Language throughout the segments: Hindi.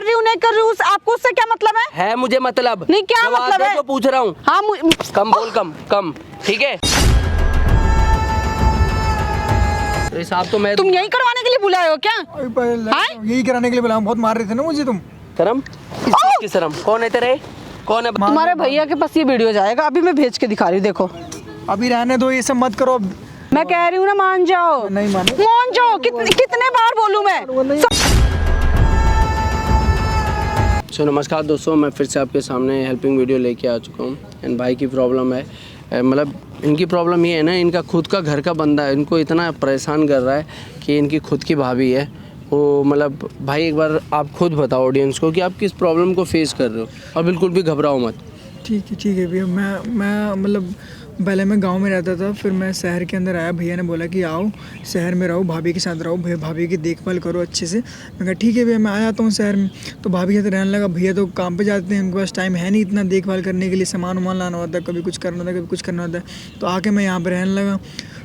कर रही हूँ नहीं कर रही हूँ, आपको उससे क्या मतलब है मुझे मतलब नहीं, क्या मतलब है तो पूछ रहा हूँ। हाँ कम बोल, कम ठीक है। हिसाब तो मैं तुम यही करवाने के लिए बुलाए हो क्या? यही कराने के लिए बुलाया, बहुत मार रहे थे ना मुझे तुम। शर्म किसकी शर्म? कौन है तेरे? कौन है? तुम्हारे भैया के पास ये वीडियो जाएगा, अभी मैं भेज के दिखा रही हूँ, देखो। अभी रहने दो, ये सब मत करो। मैं कह रही हूँ ना, मान जाओ। नहीं मानो। मान जाओ, कितने बार बोलूँ मैं? सो नमस्कार दोस्तों, मैं फिर से आपके सामने हेल्पिंग वीडियो लेके आ चुका हूँ। एंड भाई की प्रॉब्लम है, मतलब इनकी प्रॉब्लम ये है ना, इनका खुद का घर का बंदा है, इनको इतना परेशान कर रहा है कि इनकी खुद की भाभी है वो, मतलब भाई एक बार आप खुद बताओ ऑडियंस को कि आप किस प्रॉब्लम को फेस कर रहे हो, और बिल्कुल भी घबराओ मत। ठीक है भैया। मैं मतलब पहले मैं गांव में रहता था, फिर मैं शहर के अंदर आया। भैया ने बोला कि आओ शहर में रहो, भाभी के साथ रहो, भाभी की देखभाल करो अच्छे से। मैं कहा ठीक है भैया, मैं आ जाता हूँ शहर में। तो भाभी के साथ रहने लगा। भैया तो काम पे जाते हैं, उनके पास टाइम है नहीं इतना देखभाल करने के लिए, सामान वामान लाना होता है, कभी कुछ करना होता है, कभी कुछ करना होता है। तो आके मैं यहाँ पर रहने लगा।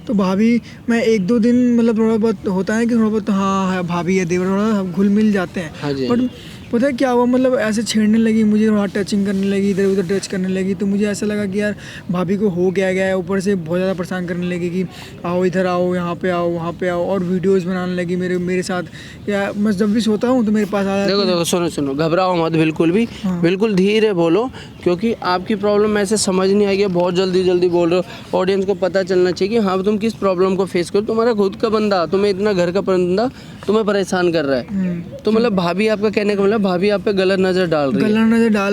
तो भाभी मैं 1-2 दिन मतलब थोड़ा बहुत होता है कि थोड़ा बहुत हाँ भाभी है देवर, थोड़ा घुल मिल जाते हैं। बट पता है क्या हुआ, मतलब ऐसे छेड़ने लगी मुझे, थोड़ा टचिंग करने लगी, इधर उधर टच करने लगी। तो मुझे ऐसा लगा कि यार भाभी को हो गया है। ऊपर से बहुत ज़्यादा परेशान करने लगी कि आओ इधर आओ, यहाँ पे आओ, वहाँ पे आओ, और वीडियोस बनाने लगी मेरे साथ। या मैं जब भी सोता हूँ तो मेरे पास आ जाती है। देखो सुनो, घबराओ मत बिल्कुल भी। बिल्कुल धीरे बोलो, क्योंकि आपकी प्रॉब्लम ऐसे समझ नहीं आएगी, बहुत जल्दी बोल रहे हो। ऑडियंस को पता चलना चाहिए कि हाँ तुम किस प्रॉब्लम को फेस करो। तुम्हारा खुद का बंदा, तुम्हें इतना घर का बंदा तुम्हें परेशान कर रहा है। तो मतलब भाभी, आपका कहने का मतलब भाभी आप पे गलत नज़र डाल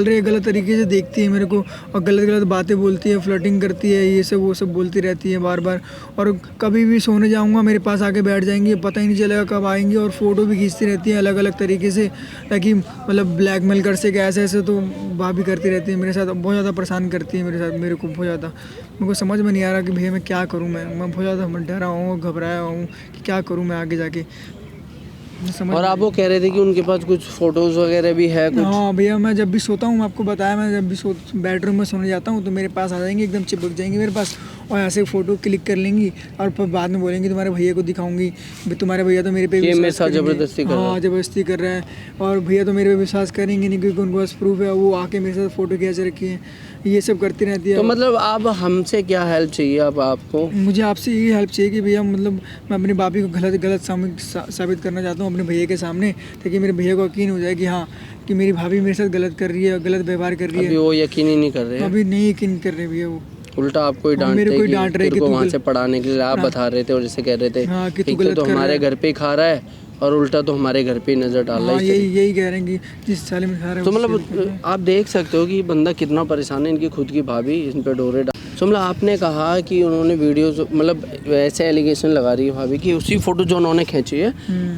रही है, गलत तरीके से देखती है मेरे को, और गलत बातें बोलती है, फ्लर्टिंग करती है, ये सब वो सब बोलती रहती है बार बार। और कभी भी सोने जाऊंगा मेरे पास आके बैठ जाएंगी, पता ही नहीं चलेगा कब आएंगी। और फ़ोटो भी खींचती रहती है अलग तरीके से, ताकि मतलब ब्लैकमेल कर सके ऐसे। तो भाभी करती रहती है मेरे साथ, बहुत ज़्यादा परेशान करती है मेरे को बहुत ज़्यादा। मेरे को समझ में नहीं आ रहा कि भैया मैं क्या करूँ। मैं बहुत ज़्यादा डरा हूँ, घबराया हूँ कि क्या करूँ मैं आगे जाके। और आप वो कह रहे थे कि उनके पास कुछ फोटोज़ वगैरह भी है कुछ? हाँ भैया, मैं जब भी सोता हूँ, आपको बताया, मैं जब भी बेडरूम में सोने जाता हूँ तो मेरे पास आ जाएंगी, एकदम चिपक जाएंगी मेरे पास, और ऐसे फ़ोटो क्लिक कर लेंगी। और फिर बाद में बोलेंगी तुम्हारे भैया को दिखाऊंगी, तुम्हारे भैया तो मेरे पे मेरे साथ ज़बरदस्ती कर रहा है। हाँ जबरदस्ती कर रहा है, और भैया तो मेरे पे विश्वास करेंगे नहीं, क्योंकि उनके पास प्रूफ है। वो आके मेरे साथ फ़ोटो खींच रखी है, ये सब करती रहती है। तो मतलब आप हमसे क्या हेल्प चाहिए अब आपको? मुझे आपसे यही हेल्प चाहिए कि भैया, मतलब मैं अपनी भाभी को गलत साबित करना चाहता हूँ अपने भैया के सामने, ताकि मेरे भैया को यकीन हो जाए कि हाँ कि मेरी भाभी मेरे साथ गलत कर रही है, गलत व्यवहार कर रही है। अभी वो यकीन ही नहीं कर रहे हैं? अभी नहीं यकीन कर रहे भैया, वो उल्टा आपको ही डांट रहे कि वहाँ से पढ़ाने के लिए आप बता रहे थे, और जैसे कह रहे थे कि तू गलत तो हमारे घर पे ही खा रहा है, और उल्टा तो हमारे घर पे ही नज़र डाल रहा है। यही कह रहे हैं कि जिस साल में खा रहा है। तो मतलब आप देख सकते हो कि बंदा कितना परेशान है, इनकी खुद की भाभी इन पे डोरे डाल। तो मतलब आपने कहा कि उन्होंने वीडियोस, मतलब ऐसे एलिगेशन लगा रही है भाभी कि उसी फोटो जो उन्होंने खींची है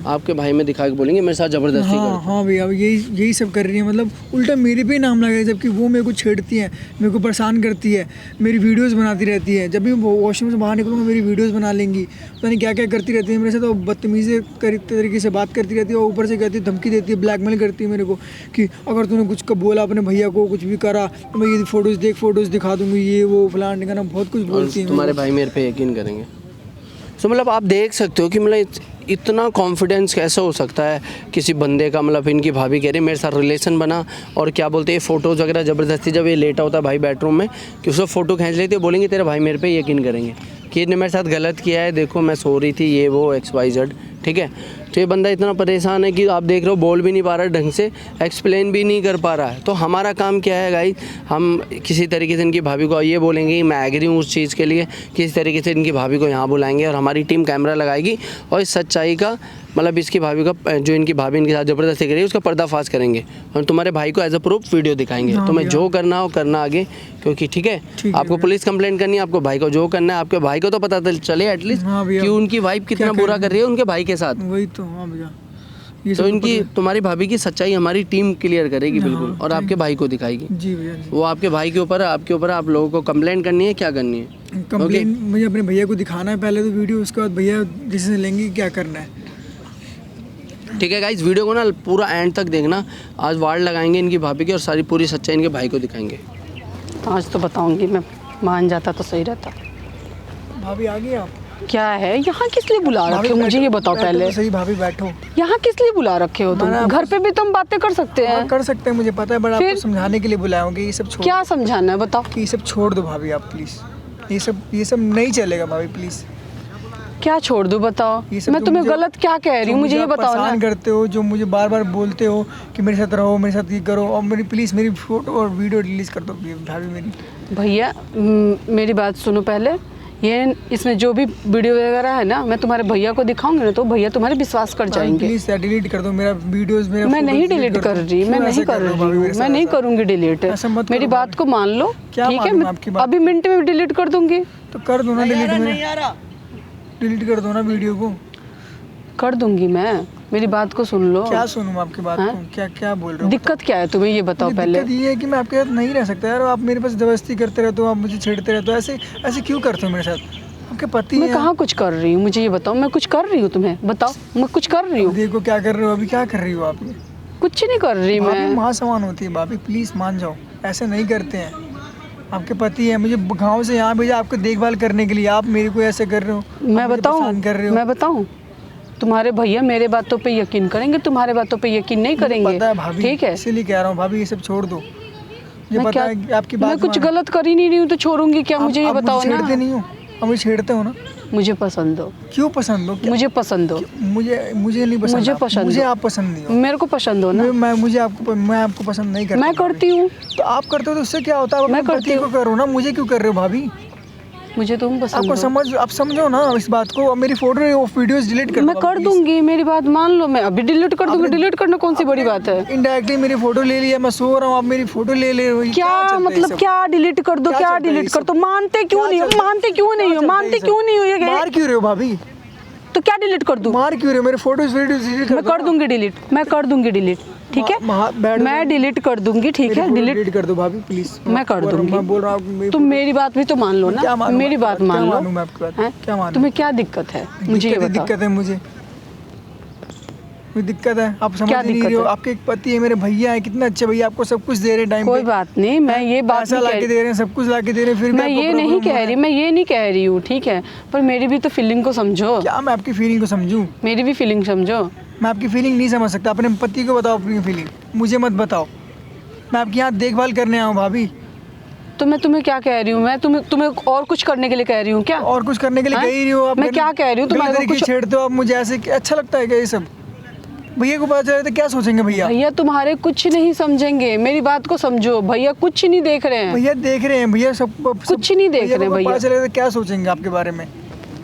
आपके भाई में दिखा के बोलेंगे मेरे साथ ज़बरदस्ती कर। हाँ भैया, यही सब कर रही है, मतलब उल्टा मेरे पे ही नाम लगा है, जबकि वो मेरे को छेड़ती है, मेरे को परेशान करती है, मेरी वीडियोस बनाती रहती है। जब भी वॉशरूम से बाहर निकलूँगा मेरी वीडियोस बना लेंगी, पता नहीं क्या क्या करती रहती है मेरे साथ। तो बदतमीज़ी तरीके से बात करती रहती है, और ऊपर से कहती है, धमकी देती है, ब्लैकमेल करती है मेरे को कि अगर तूने कुछ बोला अपने भैया को, कुछ भी करा तो मैं ये फ़ोटोज़ दिखा दूँगी, ये वो फलान ठिकाना, बहुत कुछ बोलती है। तुम्हारे भाई मेरे पे यकीन करेंगे? तो मतलब आप देख सकते हो कि मतलब इतना कॉन्फिडेंस कैसे हो सकता है किसी बंदे का। मतलब इनकी भाभी कह रही है मेरे साथ रिलेशन बना, और क्या बोलते हैं फ़ोटोज़ वगैरह ज़बरदस्ती, जब ये लेटा होता है भाई बेडरूम में, कि उसको फ़ोटो खींच लेती है, बोलेंगे तेरे भाई मेरे पे यकीन करेंगे कि इसने मेरे साथ गलत किया है, देखो मैं सो रही थी, ये वो XYZ, ठीक है। तो ये बंदा इतना परेशान है कि आप देख रहे हो बोल भी नहीं पा रहा है ढंग से, एक्सप्लेन भी नहीं कर पा रहा है। तो हमारा काम क्या है गाइस, हम किसी तरीके से इनकी भाभी को ये बोलेंगे कि मैं एग्री हूँ उस चीज़ के लिए, किसी तरीके से इनकी भाभी को यहाँ बुलाएंगे, और हमारी टीम कैमरा लगाएगी, और इस सच्चाई का मतलब इसकी भाभी का, जो इनकी भाभी इनके साथ ज़बरदस्ती करेगी, उसका पर्दाफाश करेंगे, और तुम्हारे भाई को एज अ प्रूफ वीडियो दिखाएंगे। तुम्हें जो करना हो करना आगे, क्योंकि ठीक है आपको पुलिस कंप्लेंट करनी है, आपको भाई को जो करना है, आपके भाई को तो पता चले एटलीस्ट कि उनकी वाइफ कितना बुरा कर रही है उनके भाई के साथ। वही तो। हाँ भैया, तो इनकी तुम्हारी भाभी की सच्चाई हमारी टीम क्लियर करेगी बिल्कुल, और आपके भाई को दिखाएगी। जी भैया, वो आपके भाई के ऊपर है, आपके ऊपर है, आप लोगों को कंप्लेंट करनी है, क्या करनी है? कंप्लेंट मुझे अपने भैया को दिखाना है पहले तो वीडियो, उसके बाद भैया डिसीजन लेंगे क्या करना है। ठीक है गाइस, वीडियो को ना पूरा एंड तक देखना। आज वार्ड लगाएंगे इनकी भाभी की, और सारी पूरी सच्चाई इनके भाई को दिखाएंगे। आज तो बताऊंगी मैं, मान जाता तो सही रहता। भाभी आ गई आप? क्या है यहाँ किस लिए बुला रखे हो मुझे ये बताओ बैठो पहले। तो सही भाभी, बैठो। यहाँ किस लिए बुला रखे हो तुम? मैंने घर पे भी तुम बातें कर सकते हाँ, हैं। कर सकते हैं, मुझे पता है, बट फिर? आपको समझाने के लिए बुलाया हूँ कि ये सब छोड़, क्या समझाना है बताओ? कि ये सब छोड़ दो भाभी आप प्लीज़। ये सब नहीं चलेगा भाभी प्लीज़। क्या छोड़ दूँ बताओ? ये सब मैं जो तुम्हें मुझे- गलत क्या कह रही जो हूँ मुझे ये आप बताओ परेशान ना। करते हो, जो मुझे बार बार बोलते हो कि मेरे साथ रहो, मेरे साथ ये करो, और मेरी प्लीज़ मेरी फोटो और वीडियो रिलीज़ कर दो भाभी मेरी। भैया मेरी बात सुनो पहले। ये इसमें जो भी वीडियो वगैरह है ना, मैं तुम्हारे भैया को दिखाऊंगी ना तो भैया तुम्हारे विश्वास कर जाएंगे। प्लीज़ डिलीट कर दो मेरा वीडियोस, मेरा मैं नहीं photos delete डिलीट कर रही, मैं क्यों नहीं ऐसे कर रहे हो रही भाभी हूँ, मेरे मैं साथ नहीं ऐसा? करूँगी डिलीट। ऐसा मत मेरी करो बात भाभी। को मान लो। क्या ठीक है, मानूं मैं आपकी बात? अभी मिनट में डिलीट कर दूंगी। तो कर दो ना डिलीट, डिलीट कर दो ना वीडियो को। कर दूंगी मैं, मेरी बात को सुन लो। क्या सुनूं आपकी बात हाँ? को? क्या क्या बोल रहे हो? दिक्कत क्या है तुम्हें ये बताओ मुझे पहले। दिक्कत ये है कि मैं आपके साथ नहीं रह सकता यार। आप मेरे पास जबरदस्ती करते रहते हो, आप मुझे छेड़ते रहते हो, ऐसे ऐसे क्यों करते हो मेरे साथ? आपके पति मैं हैं। कहाँ कुछ कर रही हूँ मुझे ये बताओ। मैं कुछ कर रही हूँ तुम्हें बताओ? मैं कुछ कर रही हूँ? देखो क्या कर रहे हो अभी, क्या कर रही हो आप? ये कुछ नहीं कर रही भाभी मैं। माँ समान होती है भाभी, प्लीज़ मान जाओ, ऐसे नहीं करते हैं। आपके पति है, मुझे गांव से यहाँ भेजा आपको देखभाल करने के लिए, आप मेरे को ऐसे कर रहे हो। आप मैं मुझे परेशान कर रहे हो। मैं बताऊँ तुम्हारे भैया मेरे बातों पे यकीन करेंगे, तुम्हारे बातों पे यकीन नहीं करेंगे। पता है भाभी, ठीक है, इसीलिए कह रहा हूँ भाभी ये सब छोड़ दो। मुझे मैं पता क्या है कि आपकी बात मैं कुछ मानो। गलत कर ही नहीं रही हूँ तो छोड़ूंगी क्या? आप- मुझे ये आप बताओ मुझे छेड़ते ना। नहीं हो, आप मुझे छेड़ते हो ना। मुझे पसंद हो, क्यों पसंद हो? मुझे पसंद हो, मुझे नहीं पसंद। मुझे आप। पसंद मुझे हो। आप पसंद नहीं हो। मेरे को पसंद हो ना। मैं आपको पसंद नहीं करता। मैं करती हूँ, तो आप करते हो तो उससे क्या होता है? आप मैं अपने करती पति को हूँ। करो ना, मुझे क्यों कर रहे हो भाभी? मुझे तुम पसंद आपको हो। आप समझो ना इस बात को। अब मेरी फोटो वीडियोस डिलीट कर मैं कर दूंगी, मेरी बात मान लो। मैं अभी डिलीट कर दूंगी। डिलीट करना कौन सी बड़ी बात है? इनडायरेक्टली मेरी फोटो ले लिया, मैं सो रहा हूँ, आप मेरी फोटो ले ले रहे हो। ये क्या चलता है ये मतलब? सब? क्या डिलीट कर दो, क्या क्या चलता है डिलीट ये कर सब? दो? मानते क्यों क्या नहीं हो? चलता है? मानते क्यों नहीं हो? क्या चलता है मानते ये सब? क्यों नहीं हो? ये मार क्यों रहे हो भाभी? तो क्या डिलीट कर दूं? मार क्यों रहे हो? मेरे फोटोज वीडियोस डिलीट मैं कर दूंगी डिलीट, मैं कर दूंगी डिलीट। ठीक है, मैं डिलीट कर दूंगी। ठीक है, डिलीट कर दो भाभी प्लीज। मैं कर दूंगी। मैं बोल रहा हूँ तुम मेरी बात भी तो मान लो क्या ना। मानूं मेरी मैं? बात क्या मान लो। मानूं मैं आपकी बात? हैं? क्या मानूं? तुम्हें क्या दिक्कत है मुझे ये बताओ। दिक्कत है मुझे, कोई दिक्कत है? आप समझ क्या ही नहीं दिक्कत रहे हो। है? आपके एक पति है, मेरे भैया है, कितना अच्छे भैया, आपको सब कुछ दे रहे हैं टाइम कोई पे। बात नहीं, मैं ये बात पैसा नहीं ला कह के रही। दे रहे हैं, सब कुछ ला के दे रहे हैं, फिर भी मैं आपको ये नहीं प्रॉब्लम हो कह रहा रही, है। मैं ये नहीं कह रही हूँ। ठीक है, पर मेरी भी तो फीलिंग को समझो। क्या मैं आपकी फीलिंग को समझूं? मेरी भी फीलिंग समझो। मैं आपकी फीलिंग नहीं समझ सकता। अपने पति को बताओ अपनी फीलिंग, मुझे मत बताओ। मैं आपके यहाँ देखभाल करने आया हूँ भाभी। तो मैं तुम्हें क्या कह रही हूँ? मैं तुम्हें और कुछ करने के लिए कह रही हूँ क्या? और कुछ करने के लिए हाँ? कह ही रही हो आप। मैं क्या कह रही हूँ? तुम्हारे को तरीके कुछ छेड़ते हो आप मुझे, ऐसे अच्छा लगता है क्या ये सब? भैया को पता चले तो क्या सोचेंगे भैया? भैया तुम्हारे कुछ नहीं समझेंगे, मेरी बात को समझो। भैया कुछ नहीं देख रहे हैं। भैया देख रहे हैं, भैया सब कुछ नहीं देख रहे को भैया। पता चले तो क्या सोचेंगे आपके बारे में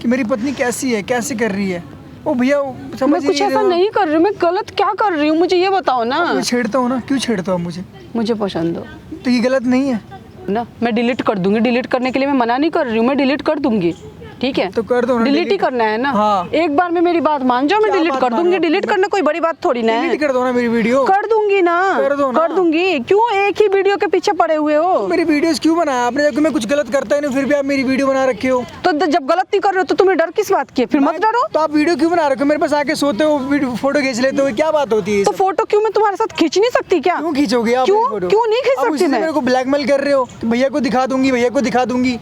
कि मेरी पत्नी कैसी है, कैसे कर रही है? ओ भैया समझ मैं ही कुछ नहीं ऐसा रहे हो। नहीं कर रही हूँ। मैं गलत क्या कर रही हूँ मुझे ये बताओ ना। मैं छेड़ता हूँ ना, क्यों छेड़ता हूँ मुझे? मुझे पसंद हो तो ये गलत नहीं है ना। मैं डिलीट कर दूंगी। डिलीट करने के लिए मैं मना नहीं कर रही हूँ, मैं डिलीट कर दूंगी। ठीक है, तो कर दो ना डिलीट ही delete। करना है ना। हाँ। एक बार में मेरी बात मान जाओ, मैं क्या डिलीट बात कर दूंगी। मानो? डिलीट करना कोई बड़ी बात थोड़ी ना है। डिलीट कर दो ना मेरी वीडियो। कर दूंगी ना, कर दो ना। कर दूंगी। क्यों एक ही वीडियो के पीछे पड़े हुए हो? मेरी वीडियोस क्यों बनाया आपने? जबकि मैं कुछ गलत करता ही नहीं, फिर भी आप मेरी वीडियो बना रखे हो। तो जब गलत नहीं कर रहे हो तो तुम्हें डर किस बात की है? फिर मत डरो। तो आप वीडियो क्यों बना रखे हो? मेरे पास आके सोते हो, फोटो खींच लेते हो, क्या बात होती है ये तो सब? फोटो क्यों मैं तुम्हारे साथ खींच नहीं सकती क्या? क्यों खींचोगे आप क्यों? मेरी फोटो? क्यों नहीं खींच आप सकती उसी से मैं? मेरे को ब्लैकमेल कर रहे हो कि भैया को दिखा दूंगी, भैया को दिखा दूंगी।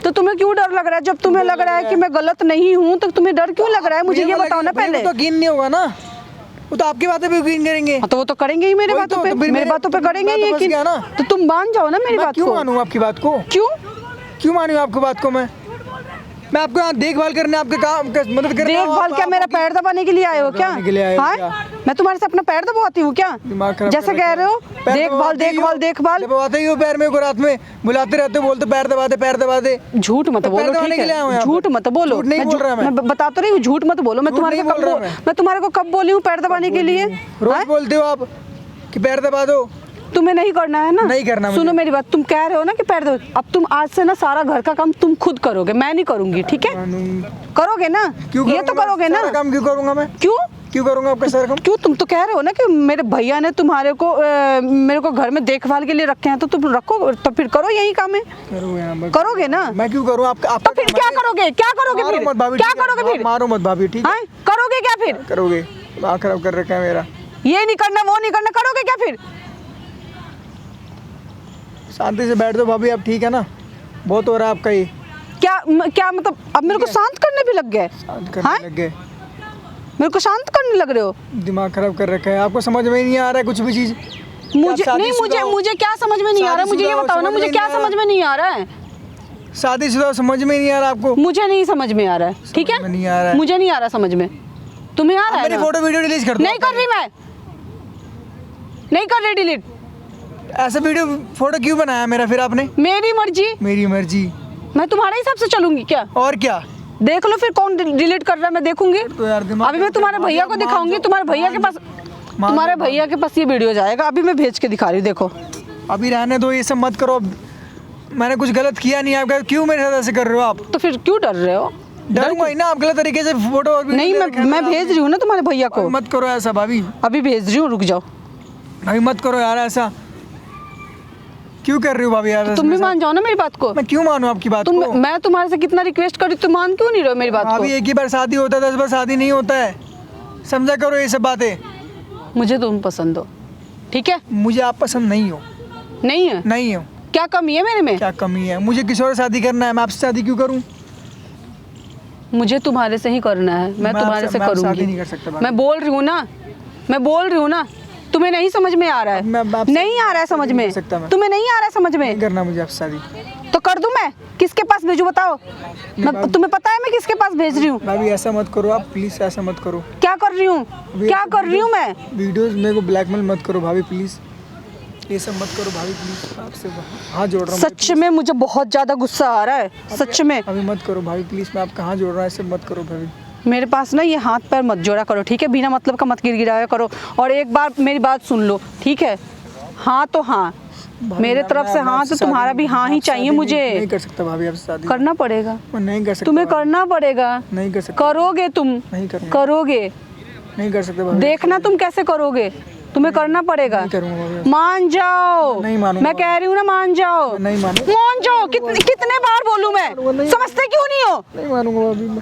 तो तुम्हें क्यों डर लग रहा है? जब तुम्हें लग रहा है कि मैं गलत नहीं हूँ तो तुम्हें डर क्यों लग रहा है? मुझे ये बताओ ना पहले। तो यकीन नहीं होगा ना, वो तो आपकी बातें पे यकीन करेंगे। हाँ, तो वो तो करेंगे ही मेरे वही बातों तो, पे। तो फिर मेरे बातों पे करेंगे मैं ये तो फंस कि गया ना। तो तुम मान जाओ ना मेरी मैं बात क्यों को। मानूं आपकी बात को? क्यों मानूं आपकी बात को? मैं आपको यहाँ देखभाल करने, आपके काम मदद करने आया हूँ। देखभाल क्या मेरा पैर दबाने के लिए आए हो क्या? दबाने के लिए आए हो हाँ? क्या? मैं तुम्हारे से अपना पैर दबाती हूँ क्या? दिमाग खराब जैसे कर कह रखा रहे हो है। पैर देखभाल दबाते ही हो, देखभाल देखभाल। दबाते ही हो पैर में को, रात में बुलाते रहते हो, बोलते पैर दबा दे, पैर दबा दे। झूठ मत मैं पैर बोलो। दबाने ठीक के लिए आया हूँ है, यहाँ झूठ पर। मत बोलो। झूठ नहीं बोल रहा मैं। बता तो रही हूँ, झूठ मत बोलो। मैं झूठ तुम्हारे नहीं को बोल रहा मैं तुम्हारे को कब बोली हूँ पैर दबाने के लिए? रोज हाँ? बोलते हो आप कि पैर दबा दो। तुम्हें नहीं करना है ना? नहीं करना मुझे। सुनो मेरी बात, तुम कह रहे हो ना कि पैर दो। अब तुम आज से ना सारा घर का काम तुम खुद करोगे, मैं नहीं करूंगी। ठीक है, करोगे ना? क्यों ये तो करूंगा? करोगे ना? सारा काम क्यों करूंगा मैं? क्यों करूंगा आपका सारा काम? क्यों? तुम तो कह रहे हो ना कि मेरे भैया ने तुम्हारे को मेरे को घर में देखभाल के लिए रखे हैं, तो तुम रखो, तो फिर करो यही काम है। करोगे ना? मैं क्यों करूँ? आपका तो फिर क्या करोगे? क्या करोगे मारो फिर? मत भाभी, क्या ठीक है? करोगे फिर? मारो मत भाभी, ठीक है? हाँ? करोगे क्या फिर? करोगे? दिमाग खराब कर रखा है मेरा। ये नहीं करना, वो नहीं करना, करोगे क्या फिर? शांति से बैठ दो भाभी आप, ठीक है ना? बहुत हो रहा है आपका ये। क्या मतलब अब मेरे को शांत करने भी लग गए? करने हाँ, लग गए। मेरे को शांत करने लग रहे हो? दिमाग खराब कर रखा है, आपको समझ में ही नहीं आ रहा है कुछ भी चीज़। मुझे नहीं, मुझे क्या समझ में नहीं आ रहा, मुझे ये बताओ ना, मुझे क्या समझ में नहीं आ रहा है? शादीशुदा समझ में नहीं आ रहा आपको? मुझे नहीं समझ में आ रहा है, ठीक समझ में नहीं आ रहा है? है। मुझे नहीं आ रहा समझ में, तुम्हें आ रहा है मेरी ना? फोटो वीडियो डिलीट कर दो। नहीं कर रही मैं, नहीं कर रही डिलीट। ऐसा वीडियो फोटो क्यों बनाया मेरा फिर आपने? मेरी मर्जी, मेरी मर्जी। मैं तुम्हारे हिसाब से चलूंगी क्या? और क्या? देख लो फिर कौन डिलीट कर रहा है, मैं देखूंगी। तो यार दिमाग अभी मैं तुम्हारे भैया को दिखाऊंगी, तुम्हारे भैया के पास, तुम्हारे भैया के पास ये वीडियो जाएगा, अभी मैं भेज के दिखा रही हूँ, देखो। अभी रहने दो, ये सब मत करो। मैंने कुछ गलत किया नहीं, आपका क्यों मेरे साथ ऐसे कर रहे हो आप? तो फिर क्यों डर रहे हो? डरूंगा ही ना, आप गलत तरीके से फोटो और नहीं, मैं भेज रही हूँ ना तुम्हारे भैया को, मत करो ऐसा भाभी। अभी भेज रही हूँ, रुक जाओ। भाभी मत करो यार ऐसा, क्यों कर रही हो भाभी यार? तुम भी मान जाओ ना मेरी बात को। मैं क्यों मानूं आपकी बात को? मैं तुम्हारे से कितना रिक्वेस्ट करी, तुम मान क्यों नहीं रहे हो मेरी बात को? अभी एक ही बार शादी होता है, 10 बार शादी नहीं होता है, समझा करो ये सब बातें। मुझे तुम पसंद हो, ठीक है? मुझे आप पसंद नहीं हो। नहीं है? नहीं हो। क्या कमी है मेरे में? क्या कमी है? मुझे किसी और से शादी करना है, मैं आपसे शादी क्यों करूं? मुझे तुम्हारे से ही करना है, मैं तुम्हारे से मैं आपसे शादी करूंगी। नहीं कर सकता भाभी। मैं बोल रही हूँ ना, मैं बोल रही हूँ ना, तुम्हें नहीं समझ में आ रहा है, मैं आपसे नहीं आ रहा है समझ नहीं में, कर सकता मैं। तुम्हें नहीं आ रहा है समझ में, नहीं करना मुझे आपसे शादी। तो कर दूं मैं? किसके पास भेजूं बताओ? तुम्हें पता है मैं किसके पास भेज रही हूँ? भाभी ऐसा मत करो आप, प्लीज ऐसा मत करो। क्या कर रही हूँ, क्या कर रही हूँ मैं? वीडियोस मेरे को ब्लैकमेल मत करो भाभी प्लीज, ये सब मत करो भाभी प्लीज, आपसे हाथ जोड़ रहा हूँ। सच में मुझे बहुत ज्यादा गुस्सा आ रहा है, सच में। अभी मत करो भाभी प्लीज, मैं आपका हाथ जोड़ रहा हूँ, ऐसे मत करो भाभी। मेरे पास ना ये हाथ पैर मत जोड़ा करो, ठीक है? बिना मतलब का मत गिराया करो, और एक बार मेरी बात सुन लो, ठीक है? हाँ तो हाँ, मेरे तरफ से हाँ, तो तुम्हारा भी हाँ ही चाहिए मुझे। नहीं कर सकता भाभी आपसे शादी, करना पड़ेगा, मैं नहीं कर सकता। तुम्हें करना पड़ेगा, नहीं कर सकता। करोगे तुम, नहीं करूँगा। करोगे, नहीं कर सकता भाभी। देखना तुम कैसे करोगे, तुम्हें करना पड़ेगा। नहीं करूँगा भाभी। मान जाओ, नहीं मानूंगा। मैं कह रही हूँ ना, मान जाओ, नहीं मानूंगा। मान जाओ। कितने बार बोलूं मैं, समझते क्यों नहीं हो? नहीं मानूंगा भाभी मैं,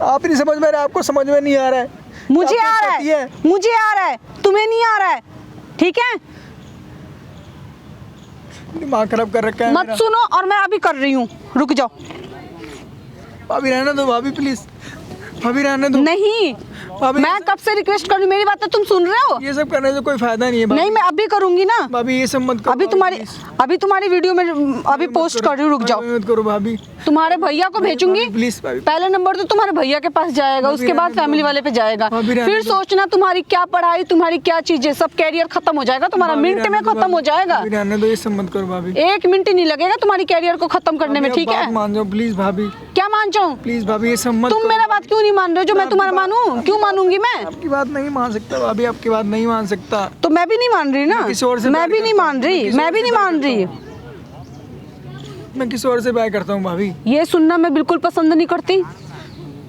आप ही नहीं समझ में आ रहा है, आपको समझ में नहीं आ रहा है। मुझे आपको आ रहा पता ही है, मुझे आ रहा है, तुम्हें नहीं आ रहा है, ठीक है? दिमाग खराब कर रखा है मत मेरा। सुनो, और मैं अभी कर रही हूँ, रुक जाओ। भाभी रहने दो भाभी प्लीज, भाभी रहने दो। नहीं, भाभी मैं कब से रिक्वेस्ट कर रही हूँ, मेरी बात तो तुम सुन रहे हो? ये सब करने से कोई फायदा नहीं है भाभी। नहीं, मैं अभी करूंगी ना, भाभी ये सब मत करो। अभी भाभी, अभी तुम्हारी वीडियो में अभी मत पोस्ट करो। कर रही हूँ, रुक जाओ। मत करो भाभी। तुम्हारे भैया को भेजूंगी, प्लीज भाभी। पहले नंबर तो तुम्हारे भैया के पास जाएगा, भाभी उसके बाद रहने दो। फैमिली वाले पे जाएगा, भाभी रहने फिर दो। सोचना तुम्हारी क्या पढ़ाई, तुम्हारी क्या चीजें, सब कैरियर खत्म हो जाएगा तुम्हारा, भाभी मिनट रहने में दो, खत्म हो जाएगा। भाभी रहने दो, ये सब मत करो भाभी। 1 मिनट ही नहीं लगेगा तुम्हारी कैरियर को खत्म करने में, भाभी, ठीक आप है? बात मान जाओ प्लीज भाभी, क्या मान जाऊं? प्लीज भाभी ये सब मत तुम करो। मेरा बात क्यों नहीं मान रहे हो? जो मैं तुम्हारा मानूं, क्यों मानूंगी मैं? आपकी बात नहीं मान सकता भाभी, आपकी बात नहीं मान सकता। तो मैं भी नहीं मान रही ना, किसी और से मैं प्यार भी नहीं करता मान हूँ, रही, किसी मैं और भी से नहीं प्यार मान करता रही। मैं किसी और से प्यार करता हूँ भाभी। ये सुनना मैं बिल्कुल पसंद नहीं करती,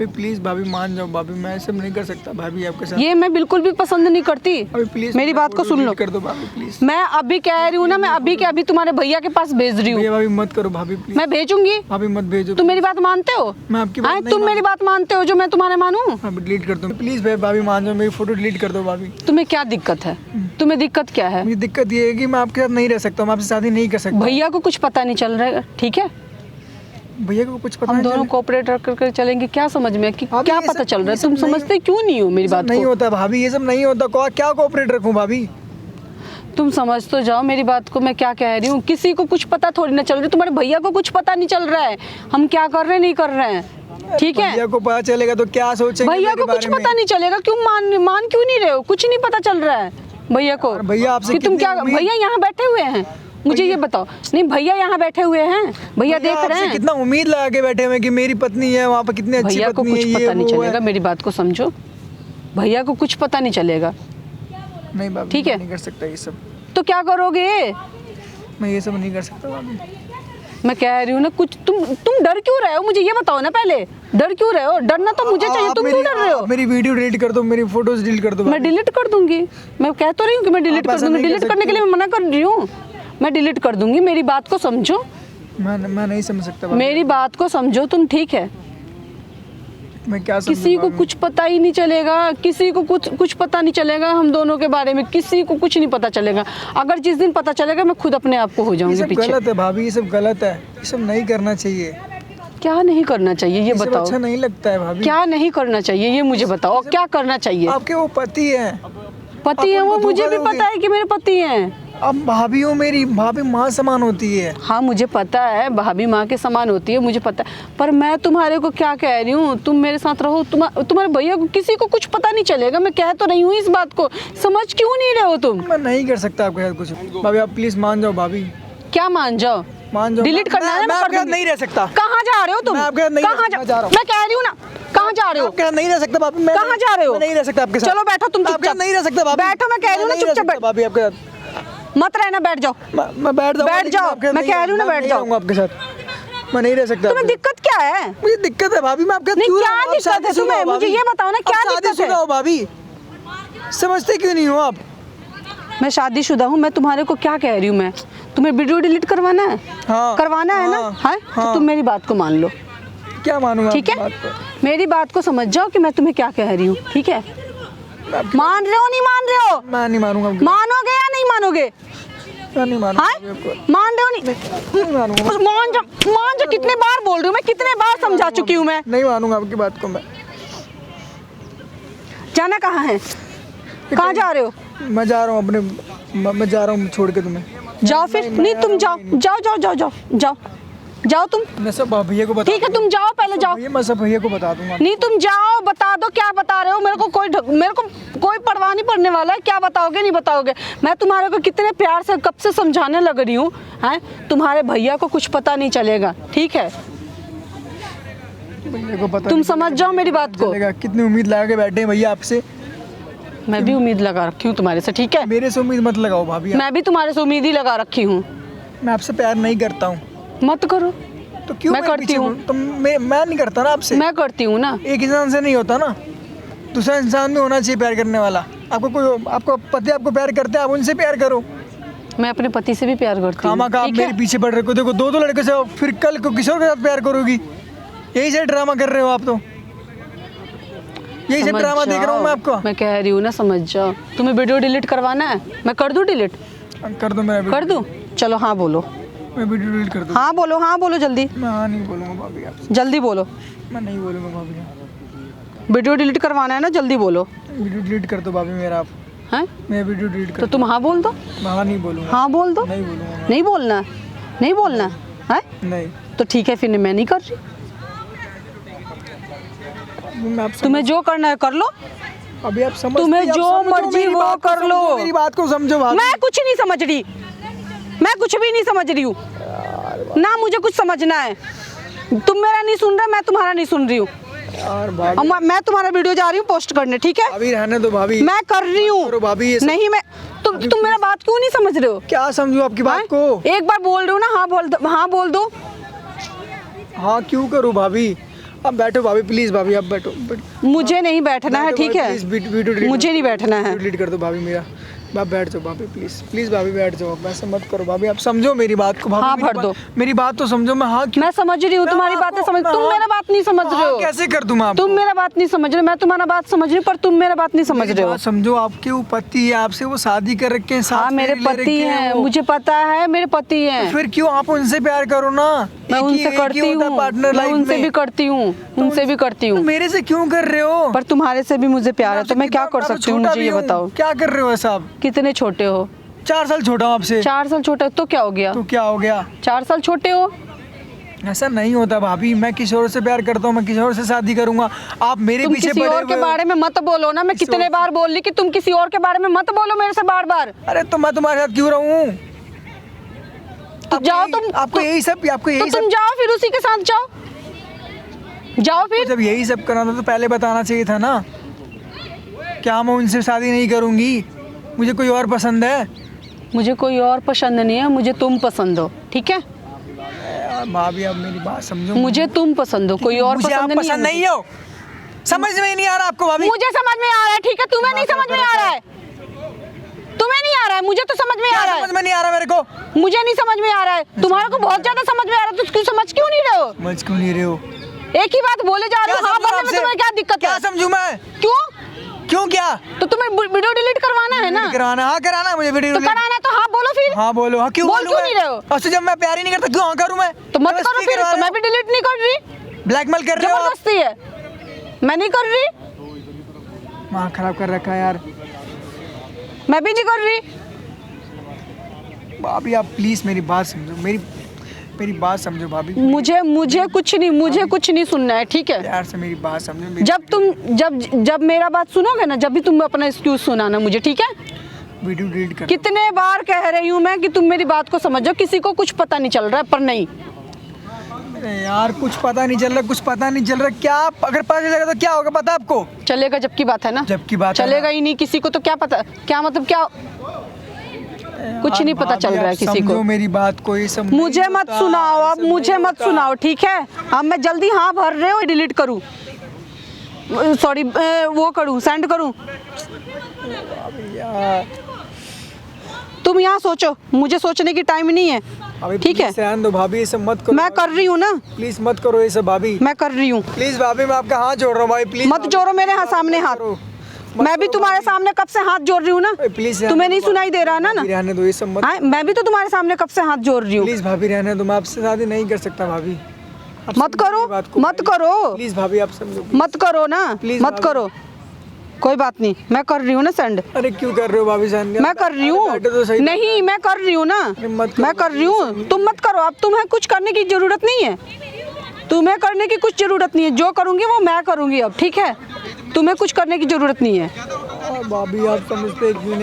प्लीज भाभी मान जाओ भाभी, मैं सब नहीं कर सकता भाभी आपके साथ। ये मैं बिल्कुल भी पसंद नहीं करती। अभी प्लीज मेरी बात को सुन लो, कर दो भाभी प्लीज। मैं अभी कह रही हूँ ना, मैं अभी के अभी तुम्हारे भैया के पास भेज रही हूँ, भैया भाभी मत करो भाभी प्लीज, मैं भेजूंगी। भाभी मत भेजो। तुम मेरी बात मानते हो? मैं आपकी बात हाँ, नहीं तुम मेरी बात मानते हो जो मैं तुम्हारे मानूं? भाभी डिलीट कर दो प्लीज भाभी मान जाओ, मेरी फोटो डिलीट कर दो भाभी। तुम्हें क्या दिक्कत है? तुम्हें दिक्कत क्या है? मुझे दिक्कत ये है कि मैं आपके साथ नहीं रह सकता, मैं आपसे शादी नहीं कर सकता। भैया को कुछ पता नहीं चल रहा है, ठीक है? भैया को कुछ पता हम नहीं दोनों चले। कोऑपरेट करके चलेंगे, क्या समझ में कि भाभी, क्या ये पता सब- चल रहा ये है? सब तुम नहीं- समझते क्यों नहीं हो मेरी ये सब बात नहीं को? होता भाभी, ये सब नहीं होता। क्या कोऑपरेट रखूं भाभी? तुम समझ तो जाओ मेरी बात को, मैं क्या कह रही हूँ। किसी को कुछ पता थोड़ी ना चल रहा है, तुम्हारे भैया को कुछ पता नहीं चल रहा है हम क्या कर रहे नहीं कर रहे हैं, ठीक है? भैया को पता चलेगा तो क्या सोचेंगे भैया मेरे को कुछ बारे में? पता नहीं चलेगा, क्यों मान क्यों नहीं रहे हो? कुछ नहीं पता चल रहा है भैया को भैया आपसे कि तुम कितनी क्या, उम्मीद- भैया यहाँ बैठे हुए हैं, मुझे ये बताओ। नहीं, भैया यहाँ बैठे हुए हैं, भैया देख रहे आपसे हैं। कितना उम्मीद लगा के बैठे हुए कि मेरी पत्नी है वहाँ पर, कितनी अच्छी भैया को पत्नी कुछ है, ये पता नहीं वो चलेगा, है। मेरी बात को समझो, भैया को कुछ पता नहीं चलेगा, नहीं भाभी, ठीक है? मैं नहीं कर सकता ये सब, तो क्या करोगे? मैं ये सब नहीं कर सकता भाभी। मैं कह रही हूँ ना, कुछ तुम डर क्यों रहे हो? मुझे ये बताओ ना पहले, डर क्यों रहे हो? डरना तो मुझे चाहिए, आप तुम क्यों डर रहे हो? आप मेरी वीडियो डिलीट कर दो, मेरी फोटोज डिलीट कर दो मैं भाभी। डिलीट कर दूंगी, मैं कह तो रही हूँ कि मैं डिलीट आप कर ऐसा दूंगी, नहीं कर डिलीट करने के लिए मैं मना कर रही हूँ, मैं डिलीट कर दूंगी, मेरी बात को समझो, मैं नहीं समझ सकता भाभी। मेरी बात को समझो तुम, ठीक है? मैं क्या समझूं किसी को भाभी? कुछ पता ही नहीं चलेगा, किसी को कुछ पता नहीं चलेगा हम दोनों के बारे में, किसी को कुछ नहीं पता चलेगा। अगर जिस दिन पता चलेगा मैं खुद अपने आप को हो ये जाऊंगी सब पीछे। गलत है भाभी, ये सब गलत है, ये सब नहीं करना चाहिए। क्या नहीं करना चाहिए ये ये सब बताओ, अच्छा नहीं लगता है भाभी। क्या नहीं करना चाहिए ये मुझे बताओ, और क्या करना चाहिए? आपके वो पति हैं, पति है आप वो, उनको मुझे धोखा भी दोगे। पता है कि मेरे पति हैं। अब भाभी हो मेरी, भाभी माँ समान होती है। हाँ मुझे पता है भाभी माँ के समान होती है, मुझे पता है, पर मैं तुम्हारे को क्या कह रही हूँ, तुम मेरे साथ रहो, तुम्हारे भैया को किसी को कुछ पता नहीं चलेगा, मैं कह तो रही हूँ इस बात को, समझ क्यों नहीं रहे हो तुम? मैं नहीं कर सकता आपके साथ कुछ। भाभी आप प्लीज मान जाओ भाभी, क्या मान जाओ? मान जाओ। डिलीट करना है मैं ना, आपके साथ नहीं रह सकता। कहाँ जा रहे हो तुम? मैं आपके साथ नहीं कहाँ रह- मैं जा रहा हूँ। मैं कह रही हूँ ना, कहाँ जा रहे हो? आपके साथ नहीं रह सकता भाभी, मैं कहाँ जा रहे हो? मैं नहीं रह सकता आपके साथ। चलो बैठो तुम मैं आपके चुपचाप। साथ नहीं रह सकता भाभी। बैठो, मैं कह रही हूँ ना, नहीं रह चुपचाप सकता बैठ। भाभी आपके साथ। मत रहना, बैठ जाओ। मैं बैठ जाऊँ। बैठ जाओ, मैं कह रही हूँ ना, बैठ जाओ। आपके साथ मैं नहीं रह सकता। तुम्हें दिक्कत क्या है? मुझे दिक्कत है भाभी, मैं आपके साथ नहीं, क्यों क्या रहूँ? आप दिक्कत है शादीशुदा तुम्हें? हो मुझे भाभी। ये बताओ ना, क्या आप दिक्कत है? शादीशुदा हो भाभी, समझते क्यों नहीं हो आप? मैं शादीशुदा हूँ, मैं तुम्हारे को क्या कह रही हूँ, मैं तुम्हें वीडियो डिलीट करवाना है? हाँ। करवाना है ना? हाँ। है तो हाँ। तुम मेरी बात को मान लो, क्या मानूंगा ठीक आपकी है? बात को? मेरी बात को समझ जाओ कि मैं तुम्हें क्या कह रही हूँ, ठीक है? मान रहे हो नहीं मान रहे हो? मैं नहीं मानूंगा आपकी- मानोगे या नहीं मानोगे? मैं नहीं मानूंगा हाँ, भाभी आपको। मान रहे हो नहीं? नहीं मानूंगा, मान जा, कितने बार बोल रही हूँ मैं, कितने बार समझा चुकी हूँ मैं। नहीं मानूंगा आपकी बात को मैं। जाना कहाँ है? कहाँ जा रहे हो? मैं जा रहा हूँ अपने, मैं जा रहा हूँ छोड़ के तुम्हें। जाओ फिर। नहीं तुम जाओ, जाओ जाओ जाओ जाओ जाओ जाओ तुम। मैं सब भैया को बता ठीक है तुम जाओ, पहले जाओ। भैया, मैं सब भैया को बता दूंगा। नहीं तुम जाओ, बता दो क्या बता रहे हो, मेरे को कोई परवाह नहीं पड़ने वाला है, क्या बताओगे नहीं बताओगे। मैं तुम्हारे को कितने प्यार से कब से समझाने लग रही हूँ, हैं? तुम्हारे भैया को कुछ पता नहीं चलेगा, ठीक है? भैया को पता तुम नहीं समझ जाओ मेरी बात को। चलेगा। कितनी उम्मीद लगा के बैठे हैं भैया आपसे। मैं भी उम्मीद लगा रखी हूँ तुम्हारे से, ठीक है? मेरे से उम्मीद मत लगाओ भाभी आप। मैं भी तुम्हारे से उम्मीद ही लगा रखी हूँ। मैं आपसे प्यार नहीं करता हूँ। मत करो। तो क्यों मैं मेरे करती पीछे हूँ। तो मैं नहीं करता ना आपसे। मैं करती हूँ ना। एक इंसान से नहीं होता ना, दूसरा इंसान भी होना चाहिए प्यार करने वाला। आपको पति आपको प्यार करते हैं, आप उनसे प्यार करो। मैं अपने पति से भी प्यार करती हूँ, खामा का आप ठीक मेरे है? पीछे पड़ रहे हो। देखो दो लड़के से हो, फिर कल को किशोर के साथ प्यार करोगी। यही से ड्रामा कर रहे हो आप तो, यही से समझ ड्रामा देख रहा हूँ मैं जाओ। आपको। मैं कह रही हूँ ना, समझ जाओ। तुम्हें वीडियो डिलीट करवाना है, मैं कर दूँ डिलीट? कर दो मेरा कर दूँ? चलो हाँ बोलो, मैं वीडियो डिलीट कर दूँ। हाँ बोलो, हाँ बोलो जल्दी, मैं हाँ नहीं बोलूँगा भाभी आपसे, जल्दी बोलो। मैं नहीं बोलूँगा भाभी। वीडियो डिलीट करवाना है ना, जल्दी बोलो। वीडियो डिलीट कर दो भाभी मेरा आप। हैं? मैं वीडियो डिलीट तो कर तुम हाँ बोल दो। मैं हाँ नहीं बोलूँगा। हाँ बोल दो। नहीं बोलूँगा नहीं बोलना है? नहीं बोलना है? नहीं। तो ठीक है, फिर मैं नहीं कर रही। मैं आप तुम्हें जो करना है कर लो, अभी आप समझ तुम्हें जो मर्जी वो कर लो। मेरी बात को समझो भाभी। मैं कुछ नहीं समझ रही, मैं कुछ भी नहीं समझ रही हूँ ना, मुझे कुछ समझना है। तुम मेरा नहीं सुन रहे, मैं तुम्हारा नहीं सुन रही हूँ। यार भाभी, और मैं तुम्हारा वीडियो जा रही हूँ पोस्ट करने, ठीक है? अभी रहने दो भाभी। मैं कर रही करो हूँ। भाभी ये सब। नहीं मैं, तुम मेरा बात क्यों नहीं समझ रहे हो? क्या समझूं आपकी बात को? हाँ? एक बार बोल रही हूँ ना, हाँ बोल दो, हाँ बोल दो। हाँ क्यों करूँ भाभी? अब बैठो भाभी, प्लीज भाभी आप बैठो। मुझे नहीं बैठना है, ठीक है? वीडियो डिलीट मुझे नहीं बैठना है। डिलीट कर दो भाभी मेरा। आप बैठ जाओ भाभी, प्लीज प्लीज भाभी बैठ जाओ। ऐसा मत करो भाभी, आप समझो मेरी बात को भाभी। हाँ, मेरी भर बात- दो। मेरी बात तो समझो। मैं हाँ क्यों? मैं समझ रही हूँ तुम्हारी मैं बातें, आपको- समझ, मैं तुम हाँ- मेरा बात नहीं समझ रहे हाँ, हो। कैसे कर दूं मैं आपको? तुम मेरा बात नहीं समझ रहे, मैं तुम्हारा बात समझ रही हूँ, पर तुम मेरा बात नहीं समझ मेरी रहे हो। बात समझो, आपके वो पति है, आपसे वो शादी कर रखे हैं, हाँ साथ मेरे फेरे ले पति रखे हैं, वो। मुझे पता है मेरे पति हैं। फिर क्यों आप उनसे प्यार करो ना? मैं उनसे करती हूँ, पार्टनर मैं उनसे भी करती हूँ, उनसे भी करती हूँ, मेरे से क्यों कर रहे हो? पर तुम्हारे से भी मुझे प्यार है, तो मैं क्या कर आपसे सकती हूँ, छोटा मुझे भी ये हूँ। बताओ। क्या कर रहे हो ऐसा आप? कितने छोटे हो? 4 साल छोटा हूँ आपसे। 4 साल छोटे तो क्या हो गया? तो क्या हो गया? 4 साल छोटे हो? ऐसा नहीं होता भाभी, मैं किशोर से प्यार करता हूँ, मैं किशोर से शादी करूंगा। आप मेरे तुम पीछे किसी पड़े और के हुए हो। बारे में मत बोलो ना, मैं कितने बार बोल रही कि तुम किसी और के बारे में मत बोलो मेरे से बार बार। अरे तो मैं तुम्हारे साथ क्यों रहूं? तो जाओ तुम, आपको यही सब, आपको तो यही तुम सब, जाओ फिर उसी के साथ जाओ, जाओ फिर। जब यही सब करना था तो पहले बताना चाहिए था ना। क्या मैं उनसे शादी नहीं करूंगी? मुझे कोई और पसंद है। मुझे कोई और पसंद नहीं है, मुझे तुम पसंद हो, ठीक है? भाभी आप मेरी बात समझो। मुझे तुम पसंद हो, कोई और मुझे आप पसंद नहीं है। पसंद नहीं हो। समझ में ही नहीं आ रहा आपको भाभी। मुझे समझ में आ रहा है, ठीक है? तुम्हें नहीं समझ में आ रहा है, तुम्हें नहीं आ रहा है, मुझे तो समझ में आ क्या रहा समझ है। में नहीं आ रहा मेरे को? मुझे नहीं समझ में आ रहा है, तुम्हारे को बहुत ज्यादा समझ में आ रहा है, तो क्यों समझ क्यों नहीं रहे हो? समझ क्यों नहीं रहे हो? एक ही बात बोले जा रहे हो, हाँ समझूं बोलने में आपसे? तुम्हें क्या दिक्कत क्या है? समझूं मैं? क्यों? क्यों क्या? तो तुम्हें वीडियो डिलीट करवाना है ना? कराना? हाँ कराना है मुझे वीडियो तो डिलीट। कराना है तो हाँ बोलो फिर। हाँ बोलो। हाँ क्यों बोल बोलूं क्यों मैं? नहीं रहे हो? अच्छा जब मैं प्यार ही नहीं करता क्यों हाँ करूं मैं? तो मत मैं करो बस फिर, करवा तो रहा मैं भी डिलीट नहीं कर रही। ब्लैकमेल कर रहे हो आप? जबरदस्ती है, मैं नहीं कर रही, माँ खराब कर रखा है यार। मैं भी नहीं कर रही। भाभी आप प्लीज मेरी बात समझो, मेरी बात समझो भाभी। मुझे कुछ नहीं सुनना है, ठीक है? प्यार से मेरी बात समझो। जब मेरा बात सुनोगे ना, जब भी तुम अपना एक्सक्यूज सुनाना मुझे, ठीक है? वीडियो डिलीट कर। कितने बार कह रही हूँ मैं कि तुम मेरी बात को समझो, किसी को कुछ पता नहीं चल रहा है, पर नहीं। अरे यार कुछ पता नहीं चल रहा, क्या अगर पता चलेगा तो क्या होगा पता आपको? चलेगा जब की बात है ना, जब की बात है चलेगा ना। ही नहीं, किसी को तो क्या पता, क्या मतलब क्या कुछ नहीं पता चल रहा है किसी को। समझो मेरी बात को, ये सब मुझे मत सुनाओ, अब मुझे मत सुनाओ, ठीक है? अब मैं जल्दी हाँ भर रहे हो डिलीट करूँ, सॉरी वो करूँ, सेंड करूँ? यार तुम यहाँ सोचो, मुझे सोचने की टाइम नहीं है, ठीक है? रहने दो भाभी, ये सब मत करो। मैं कर रही हूँ ना, प्लीज मत करो ये सब भाभी, मैं कर रही हूँ। प्लीज भाभी मैं आपका हाथ जोड़ रहा हूँ भाई, प्लीज मत जोड़ो मेरे सामने हाथ, मैं भी तुम्हारे सामने कब से हाथ जोड़ रही हूँ ना, प्लीज। तुम्हें नहीं सुनाई दे रहा ना? रहने दो ये सब मत। हाँ, मैं भी तो तुम्हारे सामने कब से हाथ जोड़ रही हूँ। प्लीज भाभी रहने दो, मैं आपसे शादी नहीं कर सकता भाभी। मत करो, मत करो, प्लीज भाभी आप समझो, मत करो ना, मत करो, कोई बात नहीं, मैं कर रही हूँ ना सेंड। अरे क्यों कर रहे हो भाभी जान? मैं कर रही हूँ, नहीं मैं कर रही हूँ ना, मैं कर रही हूँ, तुम मत करो। अब तुम्हें कुछ करने की जरूरत नहीं है, तुम्हें करने की कुछ जरूरत नहीं है, जो करूँगी वो मैं करूँगी अब, ठीक है? तुम्हें कुछ करने की जरूरत नहीं है। भाभी आप समझते क्यों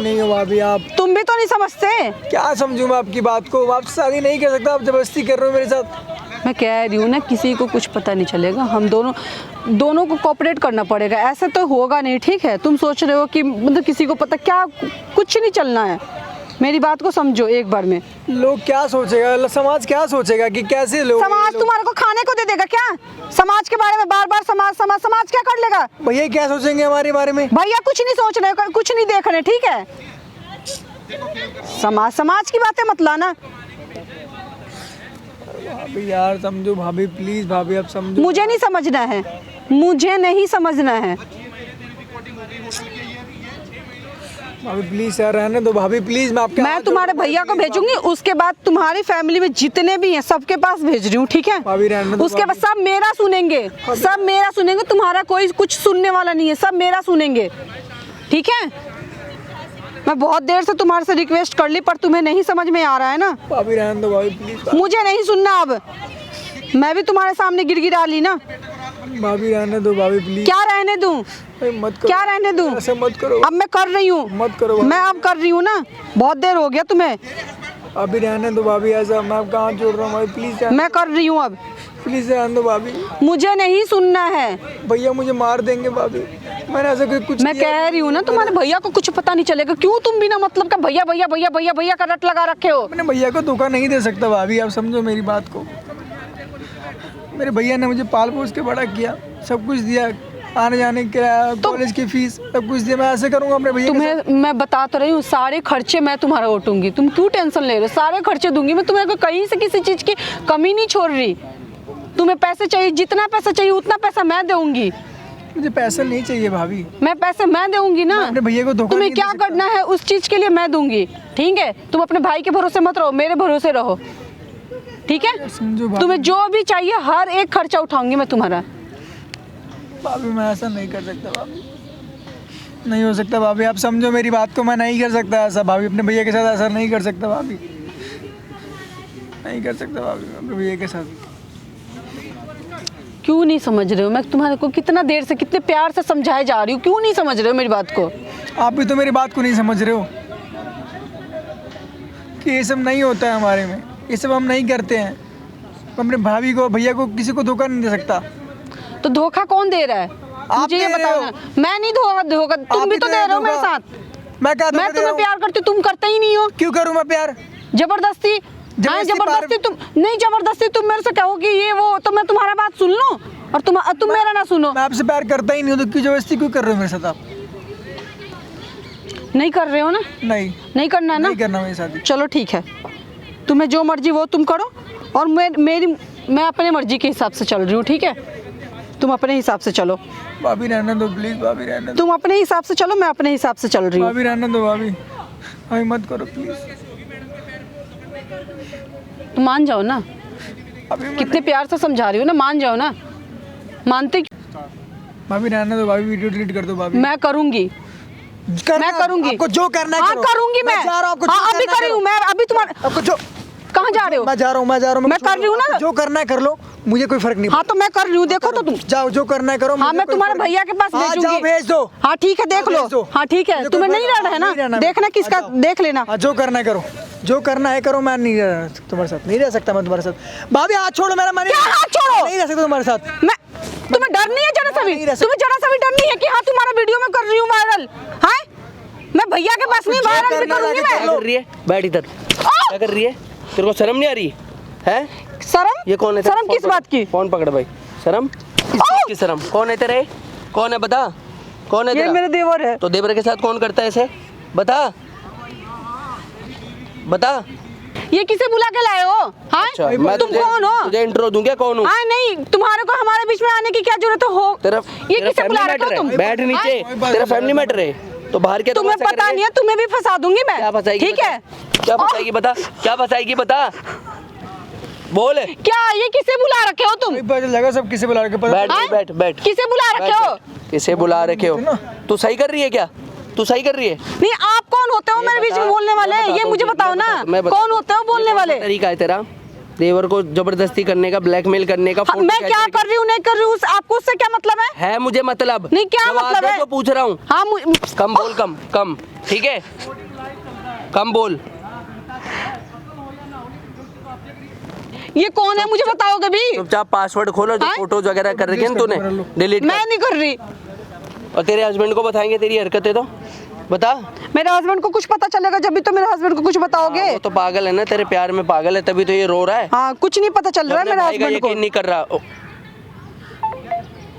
नहीं हो भाभी आप? तुम भी तो नहीं समझते। क्या समझूं मैं आपकी बात को? आपसे शादी नहीं कर सकता, आप जबरदस्ती कर रहे हो मेरे साथ। मैं कह रही हूँ ना, किसी को कुछ पता नहीं चलेगा, हम दोनों को कोऑपरेट करना पड़ेगा, ऐसे तो होगा नहीं, ठीक है? तुम सोच रहे हो कि मतलब किसी को पता, क्या कुछ नहीं चलना है, मेरी बात को समझो एक बार में। लोग क्या सोचेगा, समाज क्या सोचेगा कि कैसे लोग? समाज तुम्हारे को खाने को दे देगा क्या? समाज के बारे में बार बार समाज क्या कर लेगा? भैया क्या सोचेंगे हमारे बारे में? भैया कुछ नहीं सोच रहे, कुछ नहीं देख रहे, ठीक है? समाज की बातें मत लाना। भाभी यार समझो भाभी, प्लीज भाभी आप समझो। मुझे नहीं समझना है, मुझे नहीं समझना है। भाभी प्लीज यार रहने दो भाभी, प्लीज मैं तुम्हारे भैया को भेजूंगी, उसके बाद तुम्हारी फैमिली में जितने भी हैं सबके पास भेज रही हूँ, ठीक है? भाभी रहने दो, उसके बाद सब मेरा सुनेंगे, सब मेरा सुनेंगे, तुम्हारा कोई कुछ सुनने वाला नहीं है, सब मेरा सुनेंगे, ठीक है? मैं बहुत देर से तुम्हारे से रिक्वेस्ट कर ली, पर तुम्हें नहीं समझ में आ रहा है ना। भाभी रहने दो भाभी प्लीज। मुझे नहीं सुनना अब, मैं भी तुम्हारे सामने गिड़गिड़ा ली ना। भाभी रहने दो भाभी प्लीज। क्या रहने दूं? मत करो, क्या रहने दूं? ऐसे मत करो। अब मैं कर रही हूँ, मत करो भाभी। मैं अब कर रही हूँ ना, बहुत देर हो गया तुम्हें। भाभी रहने दो भाभी, ऐसा मैं आपका हाथ जोड़ रहा हूँ भाभी, प्लीज मैं कर रही हूँ अब, प्लीज रहने दो भाभी। मुझे नहीं सुनना है। भैया मुझे मार देंगे भाभी, मैंने ऐसा कुछ मैं कह रही हूँ ना, तुम्हारे भैया को कुछ पता नहीं चलेगा। क्यों तुम बिना मतलब का भैया भैया भैया भैया भैया का रट लगा रखे हो? मैंने भैया को धोखा नहीं दे सकता भाभी, आप समझो मेरी बात को। मेरे भैया ने मुझे पाल पोस के बड़ा किया, सब कुछ दिया, आने जाने किराया, कॉलेज की फीस, सब कुछ दिया। मैं ऐसे करूँगा अपने भैया? तुम्हें मैं बता तो रही हूँ, सारे खर्चे मैं तुम्हारा उठूंगी, तुम क्यों टेंशन ले रहे हो? सारे खर्चे दूंगी मैं, तुम्हें कहीं से किसी चीज़ की कमी नहीं छोड़ रही। तुम्हें पैसे चाहिए, जितना पैसा चाहिए उतना पैसा मैं दूंगी। मुझे पैसा नहीं चाहिए भाभी, मैं पैसे मैं दूंगी ना। अपने भैया को धोखा तुम्हें नहीं दे क्या सकता। करना है उस चीज के लिए मैं दूंगी, ठीक है? तुम अपने भाई के भरोसे मत रहो, मेरे भरोसे रहो, ठीक है? समझो भाभी। तुम्हें जो भी चाहिए हर एक खर्चा उठाऊंगी मैं तुम्हारा। भाभी मैं ऐसा नहीं कर सकता भाभी, नहीं हो सकता भाभी, आप समझो मेरी बात को। मैं नहीं कर सकता ऐसा भाभी, अपने भैया के साथ ऐसा नहीं कर सकता भाभी, नहीं कर सकता भाभी अपने भैया के साथ। क्यों नहीं समझ रहे हो? मैं तुम्हारे को कितना देर से, कितने प्यार से समझाए जा रही हूँ, क्यों नहीं समझ रहे हो मेरी बात को? आप भी तो मेरी बात को नहीं समझ रहे हो कि ये सब नहीं होता है हमारे में, ये सब हम नहीं करते हैं। अपने भाभी को, भैया को, किसी को धोखा नहीं दे सकता। तो धोखा कौन दे रहा है? मुझे ये दे रहे बताओ हो। ना। मैं नहीं धोखा, तुम भी तो दे रहे हो मेरे साथ। मैं क्या धोखा मैं दे रहा तुम्हें हूँ? प्यार करती हूँ, तुम करते ही नहीं हो। क्यों करूँ मैं प्यार? जबरदस्ती। हाँ, जबरदस्ती तुम नहीं, जबरदस्ती तुम मेरे से कहो कि ये वो, तो मैं तुम्हारा बात सुन लूं और तुम मेरा ना सुनो। मैं आपसे प्यार करता ही नहीं हूँ, तो क्यों जबरदस्ती क्यों कर रहे हो मेरे साथ आप? नहीं कर रहे हो ना? नहीं करना है ना? नहीं करना मेरी शादी। चलो ठीक है, तुम्हें जो मर्जी वो तुम करो, और मैं अपने मर्जी के हिसाब से चल रही हूँ, ठीक है? तुम अपने हिसाब से चलो। भाभी रहने दो प्लीज, भाभी रहने दो। तुम अपने हिसाब से चलो, मैं अपने हिसाब से चल रही हूँ। भाभी रहने दो भाभी, भाभी मत करो प्लीज। तुम मान जाओ ना, कितने प्यार से समझा रही हो ना, मान जाओ ना। मानते क्यों? भाभी रहने दो भाभी, वीडियो डिलीट कर दो भाभी। मैं करूंगी, मैं करूंगी, आपको जो करना है हाँ करो। करूंगी मैं जा रहा हूँ, आपको जो हाँ, अभी करना है कर रही हूँ करो। मैं, अभी तुम्हारे आपको जो कहाँ जा रहे हो? मैं जा रहा हूँ मैं कर रही हूँ ना। आपको जो करना है कर लो, मुझे कोई फर्क नहीं हाँ तो मैं कर रही हूँ, देखो तो तुम। जाओ, जो करना है करो। हाँ मुझे मैं कोई तुम्हारे फर्क नहीं। भैया के पास हाँ, भेजूंगी। जाओ भेज दो। हाँ ठीक है, देख हाँ, लो। भेज दो। हाँ ठीक है, मुझे तुम्हें कोई नहीं फर्क रहना है नहीं रहना ना, है। देखना किसका, हाँ, देख लेना। हाँ, जो करना है करो, जो करना है करो। मैं नहीं रह तुम्हारे साथ, नहीं रह सकता मैं तुम्हारे साथ। भाभी हाथ छोड़ो मेरा, मैं क्या हाथ छोड़ो? नहीं रह सकता तुम्हारे साथ। मैं, तुम्हें डर नहीं है जरा सा भी? नहीं रह सकता। तुम्हें जरा सा भी डर नहीं है कि हाँ तुम्हारा वीडियो में कर रही हूँ वायरल? हाँ मैं भैया के पास नहीं, वायरल भी करूंगी क्या मैं। कर रही है? बैठ इधर। क्या कर रही है? तेरे को शर्म नहीं आ रही है? शर्म? ये कौन है? शर्म किस बात की? फोन पकड़ भाई। शर्म किस चीज़ की शर्म? कौन है तेरे? कौन है बता? कौन है ये तेरा? मेरे देवर है। तो देवर के साथ कौन करता है ऐसे? बता बता। ये किसे बुला के लाए हो? हाँ मैं तुम कौन हो? तुझे इंट्रो दूं क्या? कौन हूँ? हाँ नहीं, तुम्हारे को हमारे बीच में आने की क्या जरूरत हो? तेरा ये तेरा किसे बुला फैमिली रखे हो मैटर तुम? है। बैठ नीचे। हाँ? तेरा फैमिली मैटर है तो बाहर के तुम्हें पता नहीं है, तुम्हें भी फंसा दूंगी मैं। क्या फंसाएगी? ठीक है, क्या फंसाएगी बता? क्या फंसाएगी बता? बोल। क्या ये किसे बुला रखे हो तुम? पता चल जाएगा सब किसे बुला रखे पता। बैठ हाँ? बैठ बैठ। किसे बुला रखे हो? किसे बुला रखे हो? तू सही कर रही है क्या? तू सही कर रही है? नहीं, आप कौन होते हो मेरे बीच में बोलने वाले? ये मुझे बताओ ना, कौन होते हो बोलने वाले? तरीका है तेरा देवर को जबरदस्ती करने का, ब्लैकमेल करने का। फोटो मैं कैसे क्या कर रही हूँ नहीं कर रही हूँ, आपको उससे क्या मतलब है? मुझे मतलब नहीं, क्या जवाब मतलब दे है? जो पूछ रहा हूँ। हाँ कम बोल, कम कम, ठीक है? कम बोल। ये कौन है मुझे बताओगे भी? चुपचाप पासवर्ड खोलो, जो हाँ? फोटोज वगैरह कर रखे हैं तूने, डिलीट मैं नहीं कर रही। और तेरे हस्बैंड को बताएंगे तेरी हरकतें तो बता। मेरे हस्बैंड को कुछ पता चलेगा जब भी तो मेरे हस्बैंड को कुछ बताओगे। वो तो पागल है ना, तेरे प्यार में पागल है, तभी तो ये रो रहा है। हाँ कुछ नहीं पता चल रहा है अपने मेरे भाई का हस्बैंड को। यकीन नहीं कर रहा।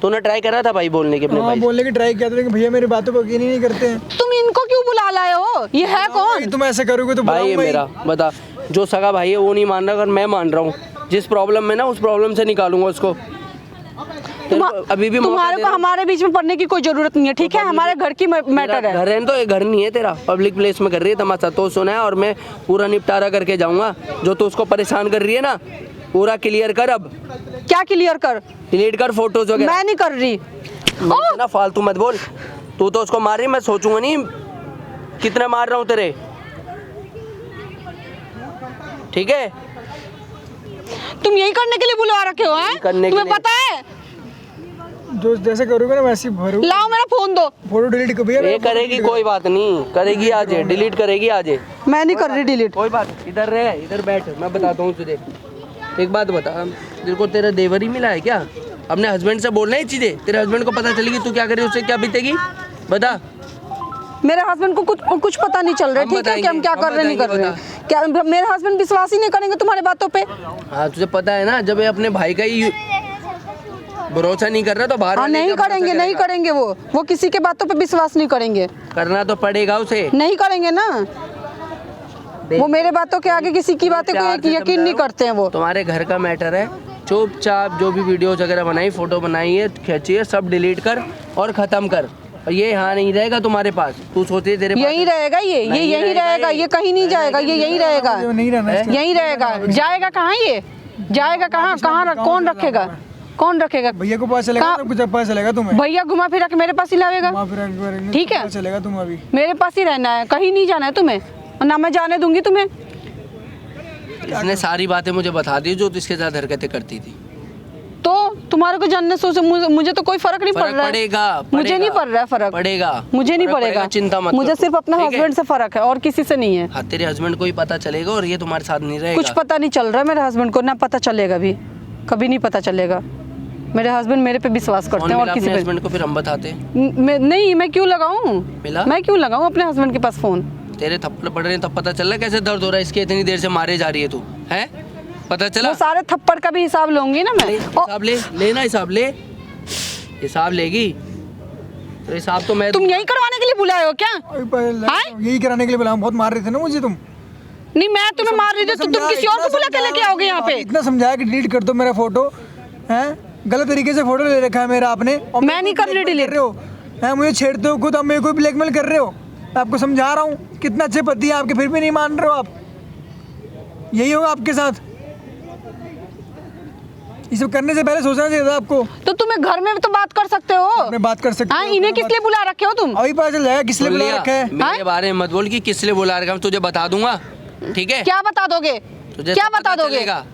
तूने ट्राई करा था भाई बोलने की अपने हाँ भाई से? बोलने की ट्राई किया था लेकिन भैया मेरी बातों को यकीन ही नहीं करते हैं। तुम इनको क्यों बुला लाए हो? ये है कौन? तुम ऐसे करोगे तो भाई है बुलाऊंगा ही। मेरा, बता। जो सगा भाई है वो नहीं मान रहा, अगर मैं मान रहा हूँ जिस प्रॉब्लम में ना, उस प्रॉब्लम से निकालूंगा उसको। अभी भी मौका तुम्हारे दे को रहा हूं। हमारे बीच में पड़ने की कोई जरूरत नहीं है, ठीक है? हमारे घर की मैटर है। घर है तो ये घर नहीं है तेरा, पब्लिक प्लेस में कर रही है तमाशा। तो सुना है और मैं पूरा निपटारा करके जाऊंगा। जो तू उसको परेशान कर रही है ना, पूरा क्लियर कर। अब क्या क्लियर कर? डिलीट कर फोटोज वगैरह। मैं नहीं कर रही। मुझसे ना फालतू मत बोल। तू तो उसको मार रही, मैं सोचूंगा नहीं कितना मार रहा हूँ तेरे, ठीक है? तुम यही करने के लिए बुलवा रखे हो हैं? करने के तुम्हें लिए। पता है? जो जैसे करोगे ना वैसे ही भरो। लाओ मेरा फोन दो। फोटो डिलीट कर भैया। ये करेगी कोई बात नहीं, करेगी आज, डिलीट करेगी आज। मैं नहीं कर रही डिलीट। कोई बात, इधर रह, इधर बैठ, मैं बताता हूँ तुझे। एक बात बता, तेरे को तेरा देवर ही मिला है क्या? अपने हस्बैंड से बोलना है चीजें, तेरे हस्बैंड को पता चलेगी तू क्या करे, उससे क्या बीतेगी? बता। मेरे हस्बैंड को कुछ पता नहीं चल रहा है, हम ठीक है? कि हम बताएंगे, क्या हम कर रहे नहीं कर बताएंगे, रहे। क्या मेरे हस्बैंड विश्वास ही नहीं करेंगे तुम्हारे बातों पे? हाँ तुझे पता है ना, जब ये अपने भाई का ही भरोसा नहीं कर रहा तो बाहर हाँ वाले नहीं का भरोसा करेंगे, नहीं करेगा? करेंगे। वो किसी के बातों पे विश्वास नहीं करेंगे। करना तो पड़ेगा उसे। नहीं करेंगे ना, वो मेरे बातों के आगे किसी की बातें प्यार को से यकीन नहीं समझा करते हैं वो। तुम्हारे घर का मैटर है, चुपचाप जो भी वीडियोज वगैरह बनाई, फोटो बनाई है, खींची है, सब डिलीट कर और खत्म कर। और ये यहाँ नहीं रहेगा तुम्हारे पास। तू सोचे तेरे पास यही रहेगा, ये नहीं यही रहेगा रहेगा, ये कहीं नहीं जाएगा, ये यही रहेगा, जो नहीं रहना है। यही रहेगा। जाएगा कहाँ ये? जाएगा कहाँ? कहाँ कौन रखेगा? कौन रखेगा? भैया को पता चलेगा, कहाँ- सब कुछ पता चलेगा तुम्हें। भैया घुमा फिरा के मेरे पास ही लाएगा। वहाँ फिर एक बार ठीक है। पता चलेगा तुम अभी। मेरे पास ही रहना है, कहीं नहीं जाना है तुम्हें, और ना मैं जाने दूंगी तुम्हें। इसने सारी बातें मुझे बता दी जो इसके साथ हरकतें करती थी। तो तुम्हारे को जानने से मुझे तो कोई फर्क नहीं पड़ फर्क रहा है। पड़ेगा, मुझे नहीं पड़ रहा है फर्क। पड़ेगा, मुझे नहीं फर्क पड़ेगा, चिंता मत मुझे कर। सिर्फ अपने ठीक है? हस्बैंड से फर्क है और किसी से नहीं है। हाँ तेरे हस्बैंड को ही पता चलेगा और ये तुम्हारे साथ नहीं रहेगा। कुछ पता नहीं चल रहा है मेरे हस्बैंड को, ना पता चलेगा भी, कभी नहीं पता चलेगा। मेरे हस्बैंड मेरे पे विश्वास करते कौन हैं और मिला किसी अपने पे हस्बैंड को? फिर हम बताते। नहीं, मैं क्यों लगाऊं? मिला? मैं क्यों लगाऊं अपने हस्बैंड के पास फोन? तेरे थप्पड़ पड़ रहे हैं तब पता चल रहा है कैसे दर्द हो रहा है, इसके इतनी देर से मारे जा रही है तू, है? पता चला? वो सारे थप्पड़ का भी हिसाब लूंगी ना मैं। हिसाब ले, लेना हिसाब ले, हिसाब लेगी तो हिसाब तो मैं। तुम यही करवाने के लिए बुलाए हो क्या? अभी पता लगा, हाँ? यही कराने के लिए बुलाया। बहुत मार रहे थे ना मुझे तुम। नहीं, मैं तुम्हें मार रही थी तो तुम किसी और को बुला के लेके आओगे यहाँ पे? इतना समझाया कि डिलीट कर दो मेरा फोटो, हैं? गलत तरीके से फोटो ले रखा है मेरा आपने। और मैं नहीं कर रही ब्लैकमेल delete। रहे हो, हैं? मुझे छेड़ते हो खुद, अब मेरे को ब्लैकमेल कर रहे हो। मैं आपको समझा रहा हूँ कितना अच्छे पति हैं आपके, फिर भी नहीं मान रहे हो आप। यही होगा आपके साथ। ये सब करने से पहले सोचना चाहिए था आपको। तो तुम्हें घर में भी तो बात कर सकते हो। अपने बात कर सकते हाँ, हो। इन्हें किस लिए बुला रखे हो तुम? अभी पता चल जाएगा किस लिए बुला रखा है। मेरे बारे में मत बोल कि किस लिए बुला रखा है, तुझे बता दूंगा, ठीक है? क्या बता दोगे? तुझे क्या सब पता बता दोगे? चलेगा,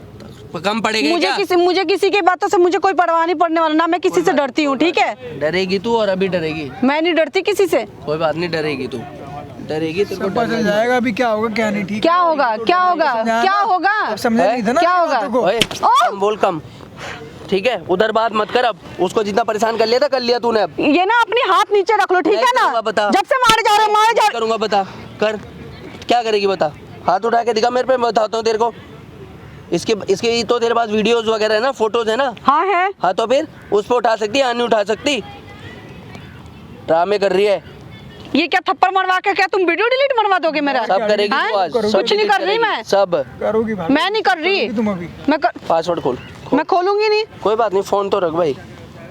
कम पड़ेगा क्या? मुझे किसी की बातों से मुझे कोई परवाह नहीं पड़ने वाला, ना मैं किसी से डरती हूँ, ठीक है? डरेगी तू और अभी डरेगी। मैं नहीं डरती किसी से। कोई बात नहीं, डरेगी तू, डरेगी, तेरे को पता चल जाएगा अभी क्या होगा क्या नहीं। ठीक क्या होगा? क्या होगा? क्या होगा? अब समझा नहीं था ना क्या मेरी होगा? बातों को। ओए, कम बोल कम, ठीक है? उधर बात मत कर, अब उसको जितना परेशान कर लिया था कर लिया तूने। अब ये ना अपनी हाथ नीचे रख लो, ठीक है ना? बता, जब से मारे जा रहे हो, मारे जा करूंगा, बता कर, क्या करेगी बता, हाथ उठा के दिखा मेरे पे, मैं बताता हूँ तेरे को। इसके तो तेरे पास वीडियोस वगैरह है ना, फोटोज है ना? हाँ है। हाँ तो फिर उस पर उठा सकती है, नहीं उठा सकती? ड्रामे कर रही है। ये क्या थप्पड़ मरवा के क्या तुम वीडियो डिलीट मरवा दोगे मेरा? सब करेगी हाँ? तू आज, सब कुछ नहीं delete कर रही करेगी, मैं। सब करोगी भाभी। मैं नहीं कर रही। करोगी तुम अभी। पासवर्ड खोल। मैं खोलूंगी नहीं। कोई बात नहीं, फोन तो रख भाई,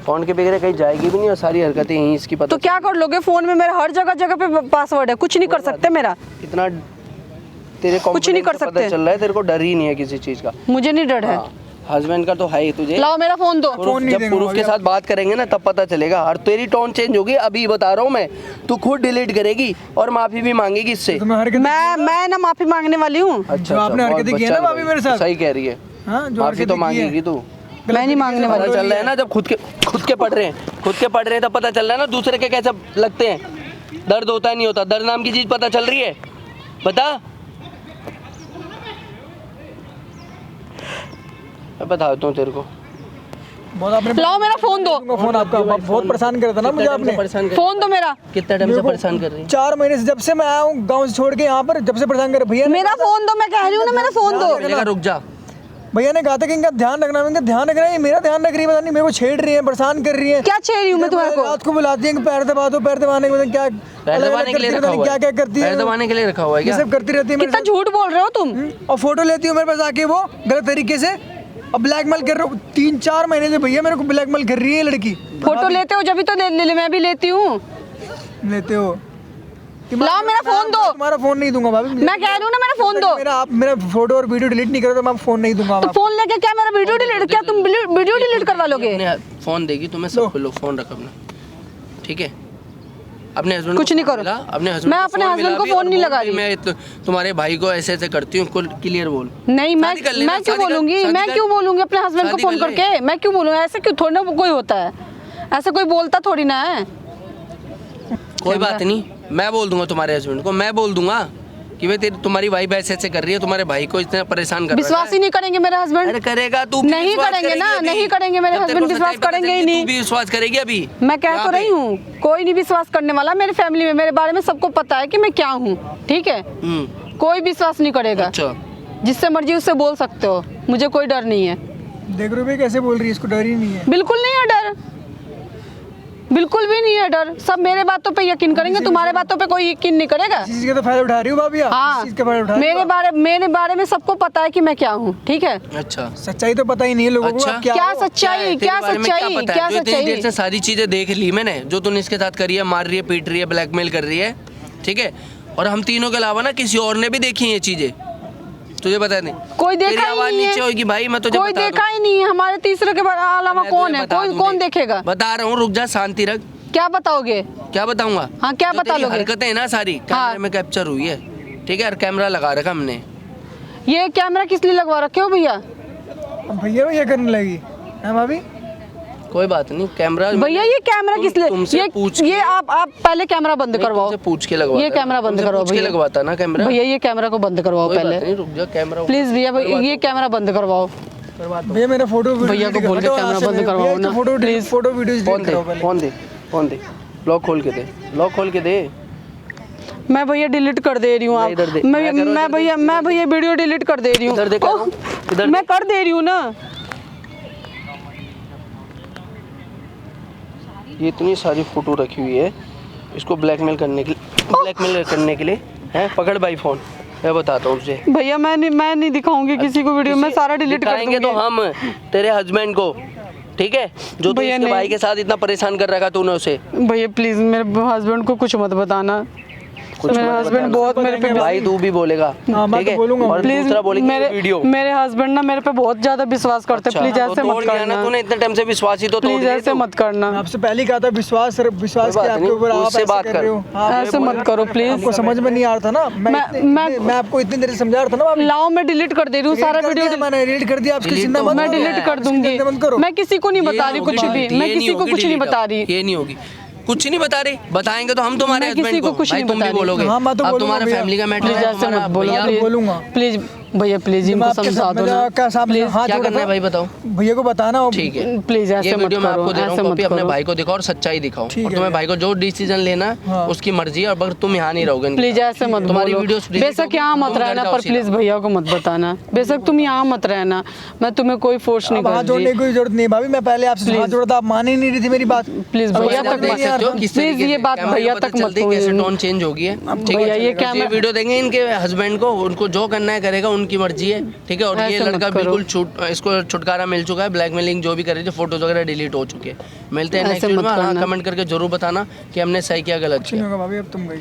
फोन के बगैर कहीं जाएगी भी नहीं और सारी हरकतें यहीं इसकी पता। तो क्या कर लोगे? फोन में मेरा हर जगह जगह पे पासवर्ड है, कुछ नहीं कर सकते मेरा। इतना तेरे कुछ नहीं कर confidence से सकते। पता चल रहा है तेरे को डर ही नहीं है किसी चीज का। मुझे नहीं डर है। हस्बैंड का तो है ही तुझे। लाओ मेरा फोन दो। फोन नहीं जब देंगे पुरुष के भाभी साथ बात करेंगे ना तब पता चलेगा, और तेरी टोन चेंज होगी, अभी बता रहा हूँ मैं। तू खुद डिलीट करेगी और माफी भी मांगेगी इससे। तुम्हें हरकत मैं ना माफी मांगने वाली हूँ। जो आपने बहुत हरकतें की है बच्चा ना भाभी मेरे साथ। सही कह रही है, हाँ, जो माफी तो हरकतें की है। मांगेगी तू। मैं नहीं मांगने पता वाली। चल रहा है ना, जब खुद के पढ़ रहे हैं तब पता चल रहा है ना दूसरे के कैसे लगते हैं। दर्द होता है नहीं होता, दर्द नाम की चीज पता चल रही है? बता, मैं बताता हूँ तेरे को। बहुत आपने लाओ मेरा फोन दो। फोन आपका बहुत परेशान कर रहा था ना मुझे आपने। परेशान कर, फोन दो मेरा। कितना टाइम से परेशान कर रही है? 4 महीने से, जब से मैं आया हूँ गाँव से छोड़ के यहाँ पर, जब से परेशान कर भैया ने। मेरा फोन दो, मैं कह रही हूँ ना, मेरा फोन दो। बोलेगा रुक जा। भैया ने कहा था कि इनका ध्यान रखना, इनका ध्यान रखना है। मेरा ध्यान रख रही है, पता नहीं मेरे को छेड़ रही है, परेशान कर रही है। क्या छेड़ रही हूँ मैं तुम्हारे को? रात को बुलाती है कि पैर दबा दो, पैर दबाने के बाद क्या पैर दबाने के लिए रखा हुआ है? क्या करती है, पैर दबाने के लिए रखा हुआ है ये क्या? सब करती रहती है मेरे कितना झूठ बोल रहे हो तुम। साथ। और फोटो लेती हूँ मेरे पास आके वो गलत तरीके से, अब ब्लैकमेल कर रहा हूँ। 3-4 महीने से भैया मेरे को ब्लैकमेल कर रही है लड़की। फोटो लेते हो जब भी तो ले मैं भी लेती हूँ। लेते हो? लाओ मेरा फोन दो। तुम्हारा फोन नहीं दूंगा भाभी। मैं कह रही हूँ ना, मेरा फोन दो। मेरा फोटो और वीडियो डिलीट नहीं करो तो मैं फोन नहीं दूंगा। तो फोन लेके क्या मेरा वीडियो डिलीट, क्या तुम वीडियो डिलीट करवा लोगे? अपने फोन देगी तुम्हें, सब लो, फोन रख अपना, ठीक है? अपने हस्बैंड कुछ नहीं करो। अपने हस्बैंड मैं अपने हस्बैंड को फोन नहीं लगा रही। मैं तुम्हारे भाई को ऐसे ऐसे करती हूँ, क्लियर बोल। नहीं, मैं क्यों बोलूंगी? मैं क्यों बोलूंगी अपने हस्बैंड को फोन करके? मैं क्यों बोलूंगी? ऐसे क्यों? थोड़ी ना कोई होता है ऐसे, कोई बोलता थोड़ी ना है। कोई बात नहीं, मैं बोल दूंगा तुम्हारे हस्बैंड को, मैं बोल दूंगा कि भाई तुम्हारी वाइफ ऐसे ऐसे कर रही है, तुम्हारे भाई को इतना परेशान कर रहा है। विश्वास ही नहीं करेंगे मेरे हस्बैंड। अरे करेगा तू, नहीं करेंगे ना, नहीं करेंगे मेरे हस्बैंड, विश्वास करेंगे ही नहीं। तू भी विश्वास करेगी अभी? मैं कह तो रही हूँ, कोई नहीं विश्वास करने वाला। मेरी फैमिली में मेरे बारे में सबको पता है कि मैं क्या हूँ, ठीक है? कोई विश्वास नहीं करेगा। अच्छा, जिससे मर्जी उससे बोल सकते हो, मुझे कोई डर नहीं है। देख रहे हो कैसे बोल रही है, इसको डर ही नहीं है। बिल्कुल नहीं है डर, बिल्कुल भी नहीं है डर। सब मेरे बातों पे यकीन करेंगे, तुम्हारे बातों पे कोई यकीन नहीं करेगा। इस चीज का तो फायदा उठा रही हो भाभी आप। हाँ, इस चीज का फायदा उठा रही हो। मेरे बारे में सबको पता है कि मैं क्या हूँ, ठीक है? अच्छा, सच्चाई तो पता ही नहीं है लोगों को। अच्छा। आप क्या हो? सच्चाई? क्या सच्चाई? क्या जो इतनी देर सच्चाई? से सारी चीजें देख ली मैंने, जो तूने इसके साथ करी है, मार रही है, पीट रही है, ब्लैकमेल कर रही है, ठीक है? और हम तीनों के अलावा ना किसी और ने भी देखी ये चीजें, तुझे पता नहीं? कोई तेरी देखा ही आवाज नहीं नीचे है। होगी भाई, मैं तुझे कोई बता दूं। देखा ही नहीं है। हमारे तीसरे के अलावा मैं कौन तुझे है? बता कोई दूं कौन देख। देखेगा? बता रहा हूँ, रुक जा, शांति रख। क्या बताओगे? क्या बताऊंगा? हाँ, क्या जो बता तेरी लोगे? हरकतें हैं ना सारी कैमरे में कैप्चर हुई है, ठीक है? और कैमरा लगा रखा हमने। ये कैमरा किस लिए लगवा रखे हो भैया? अब भैया भैया करने लगी है भाभी। कोई बात नहीं, कैमरा भैया ये कैमरा किस लिए? तुमसे पूछ ये आप पहले कैमरा बंद करवाओ। तुमसे पूछ के लगवाता, ये कैमरा बंद तुमसे करवाओ पूछ के भैया। लगवाता ना कैमरा। भैया ये कैमरा को बंद करवाओ कोई बात पहले, नहीं, रुक जा, कैमरा प्लीज भैया। ये कैमरा बंद करवाओ। भैया मेरा फोटो भैया को बोल के कैमरा बंद करवाओ ना, photo please. Photo videos phone delete दे, करो पहले। फोन दे, फोन दे, लॉक खोल के दे, लॉक खोल के दे। मैं भैया डिलीट कर दे रही हूँ। नहीं, इधर दे। आप मैं करो, इधर दे। मैं भैया वीडियो डिलीट कर दे रही हूँ। इधर दे, ओह, इधर मैं कर दे रही हूँ ना। ये इतनी सारी फोटो रखी हुई है, इसको ब्लैकमेल करने के लिए है। पकड़ भाई फोन, मैं बताता हूँ तुझे। भैया मैं नहीं दिखाऊंगी किसी को वीडियो, मैं सारा डिलीट कर दिखाएंगे दूंगी। तो हम तेरे हस्बैंड को, ठीक है? जो तू भैया इसके नहीं। भाई के साथ इतना परेशान कर रखा तूने उसे। भैया प्लीज मेरे हस्बैंड को कुछ मत बताना। कुछ मेरे मत husband बताना। बहुत मेरे पे भाई तू भी बोलेगा हाँ, मैं ठीक तो है बोलूंगा। और प्लीज दूसरा बोलेगी वीडियो मेरे हस्बैंड ना मेरे पे बहुत ज्यादा विश्वास करते हैं, प्लीज ऐसे मत करना, तूने इतने टाइम से विश्वास ही तो तोड़ प्लीज दिया ऐसे तू। मत करना, आपसे पहले ही कहा था विश्वास कोई बात किया आपके नहीं, ऊपर, आप उससे ऐसे बात कर कर। रहे हो। ऐसे मत करो प्लीज। आपको समझ में नहीं आ रहा था ना, मैं आपको इतनी देर से समझा रहा था ना भाभी। लाओ मैं डिलीट कर दे रही हूँ सारा Delete कर वीडियो, दिया मैंने, डिलीट कर दिया। आपके Delete जिंदा तो मत मैं करो। डिलीट कर इसके दूंगी, जिंदा मत करो। मैं किसी को नहीं ये बता रही होगी कुछ भी, बात, मैं ये किसी को होगी कुछ नहीं delete बता अब, रही। ये नहीं होगी, कुछ नहीं बता रही, बताएंगे तो हम तुम्हारे मैं किसी हस्बैंड को को, कुछ भाई नहीं तुम भी बता रही। बोलोगे। हाँ, मैं तो अब बोलूंगा तुम्हारा भैया। फैमिली का मैटर प्लीज है, ऐसे तुम्हारा मत बोलो भैया प्लीज, बोलूंगा। प्लीज भैया प्लीज इनको आपके समझा साथ दो ना क्या सामने प्लीज, हाथ क्या जोड़ा करना है था? भाई बताओ। भैया को बताना हो। ठीक है प्लीज ये ऐसे मत वीडियो मैं करो, आपको दे रहा हूँ ऐसे कॉपी, मत अपने करो, भाई को दिखाओ और सच्चाई दिखाओ, ठीक और है तुम्हारे भाई को जो डिसीजन लेना है हाँ। उसकी मर्जी है, और अगर तुम यहाँ नहीं रहोगे इनके प्लीज साथ, ऐसे मत तुम्हारी बोलो, वीडियोस delete बेशक होगी, यहाँ मत तुम घर रहना जाओ पर सीधा। प्लीज भैया को मत बताना, बेशक तुम यहाँ मत रहना, मैं तुम्हें कोई फोर्स नहीं अब हाथ कर जोड़ने की रही, कोई जरूरत नहीं है भाभी, मैं पहले आपसे हाथ जोड़ा था, आप मान ही नहीं रही थी मेरी बात। प्लीज अब भैया ऐसा तक देख मत, सकते हो किस प्लीज तरीके ये से बात कैमरे भैया को पता तक मत चलती है कैसे पहुंचे। टोन चेंज होगी है, ठीक भैया है। ये ये कैमरा वीडियो देंगे इनके हस्बैंड को, उनको जो करना है करेगा, उनकी मर्जी है, ठीक है। और ये ऐसे मत लड़का करो। बिल्कुल इसको छुटकारा मिल चुका है, ब्लैकमेलिंग जो भी कर रही थी, फोटोज वगैरह डिलीट हो चुके हैं। मिलते हैं ऐसे नेक्स्ट मत वीडियो में, हाँ करना। कमेंट करके जरूर बताना कि हमने सही किया गलत कुछ किया। नहीं होगा भाभी, अब तुम गई।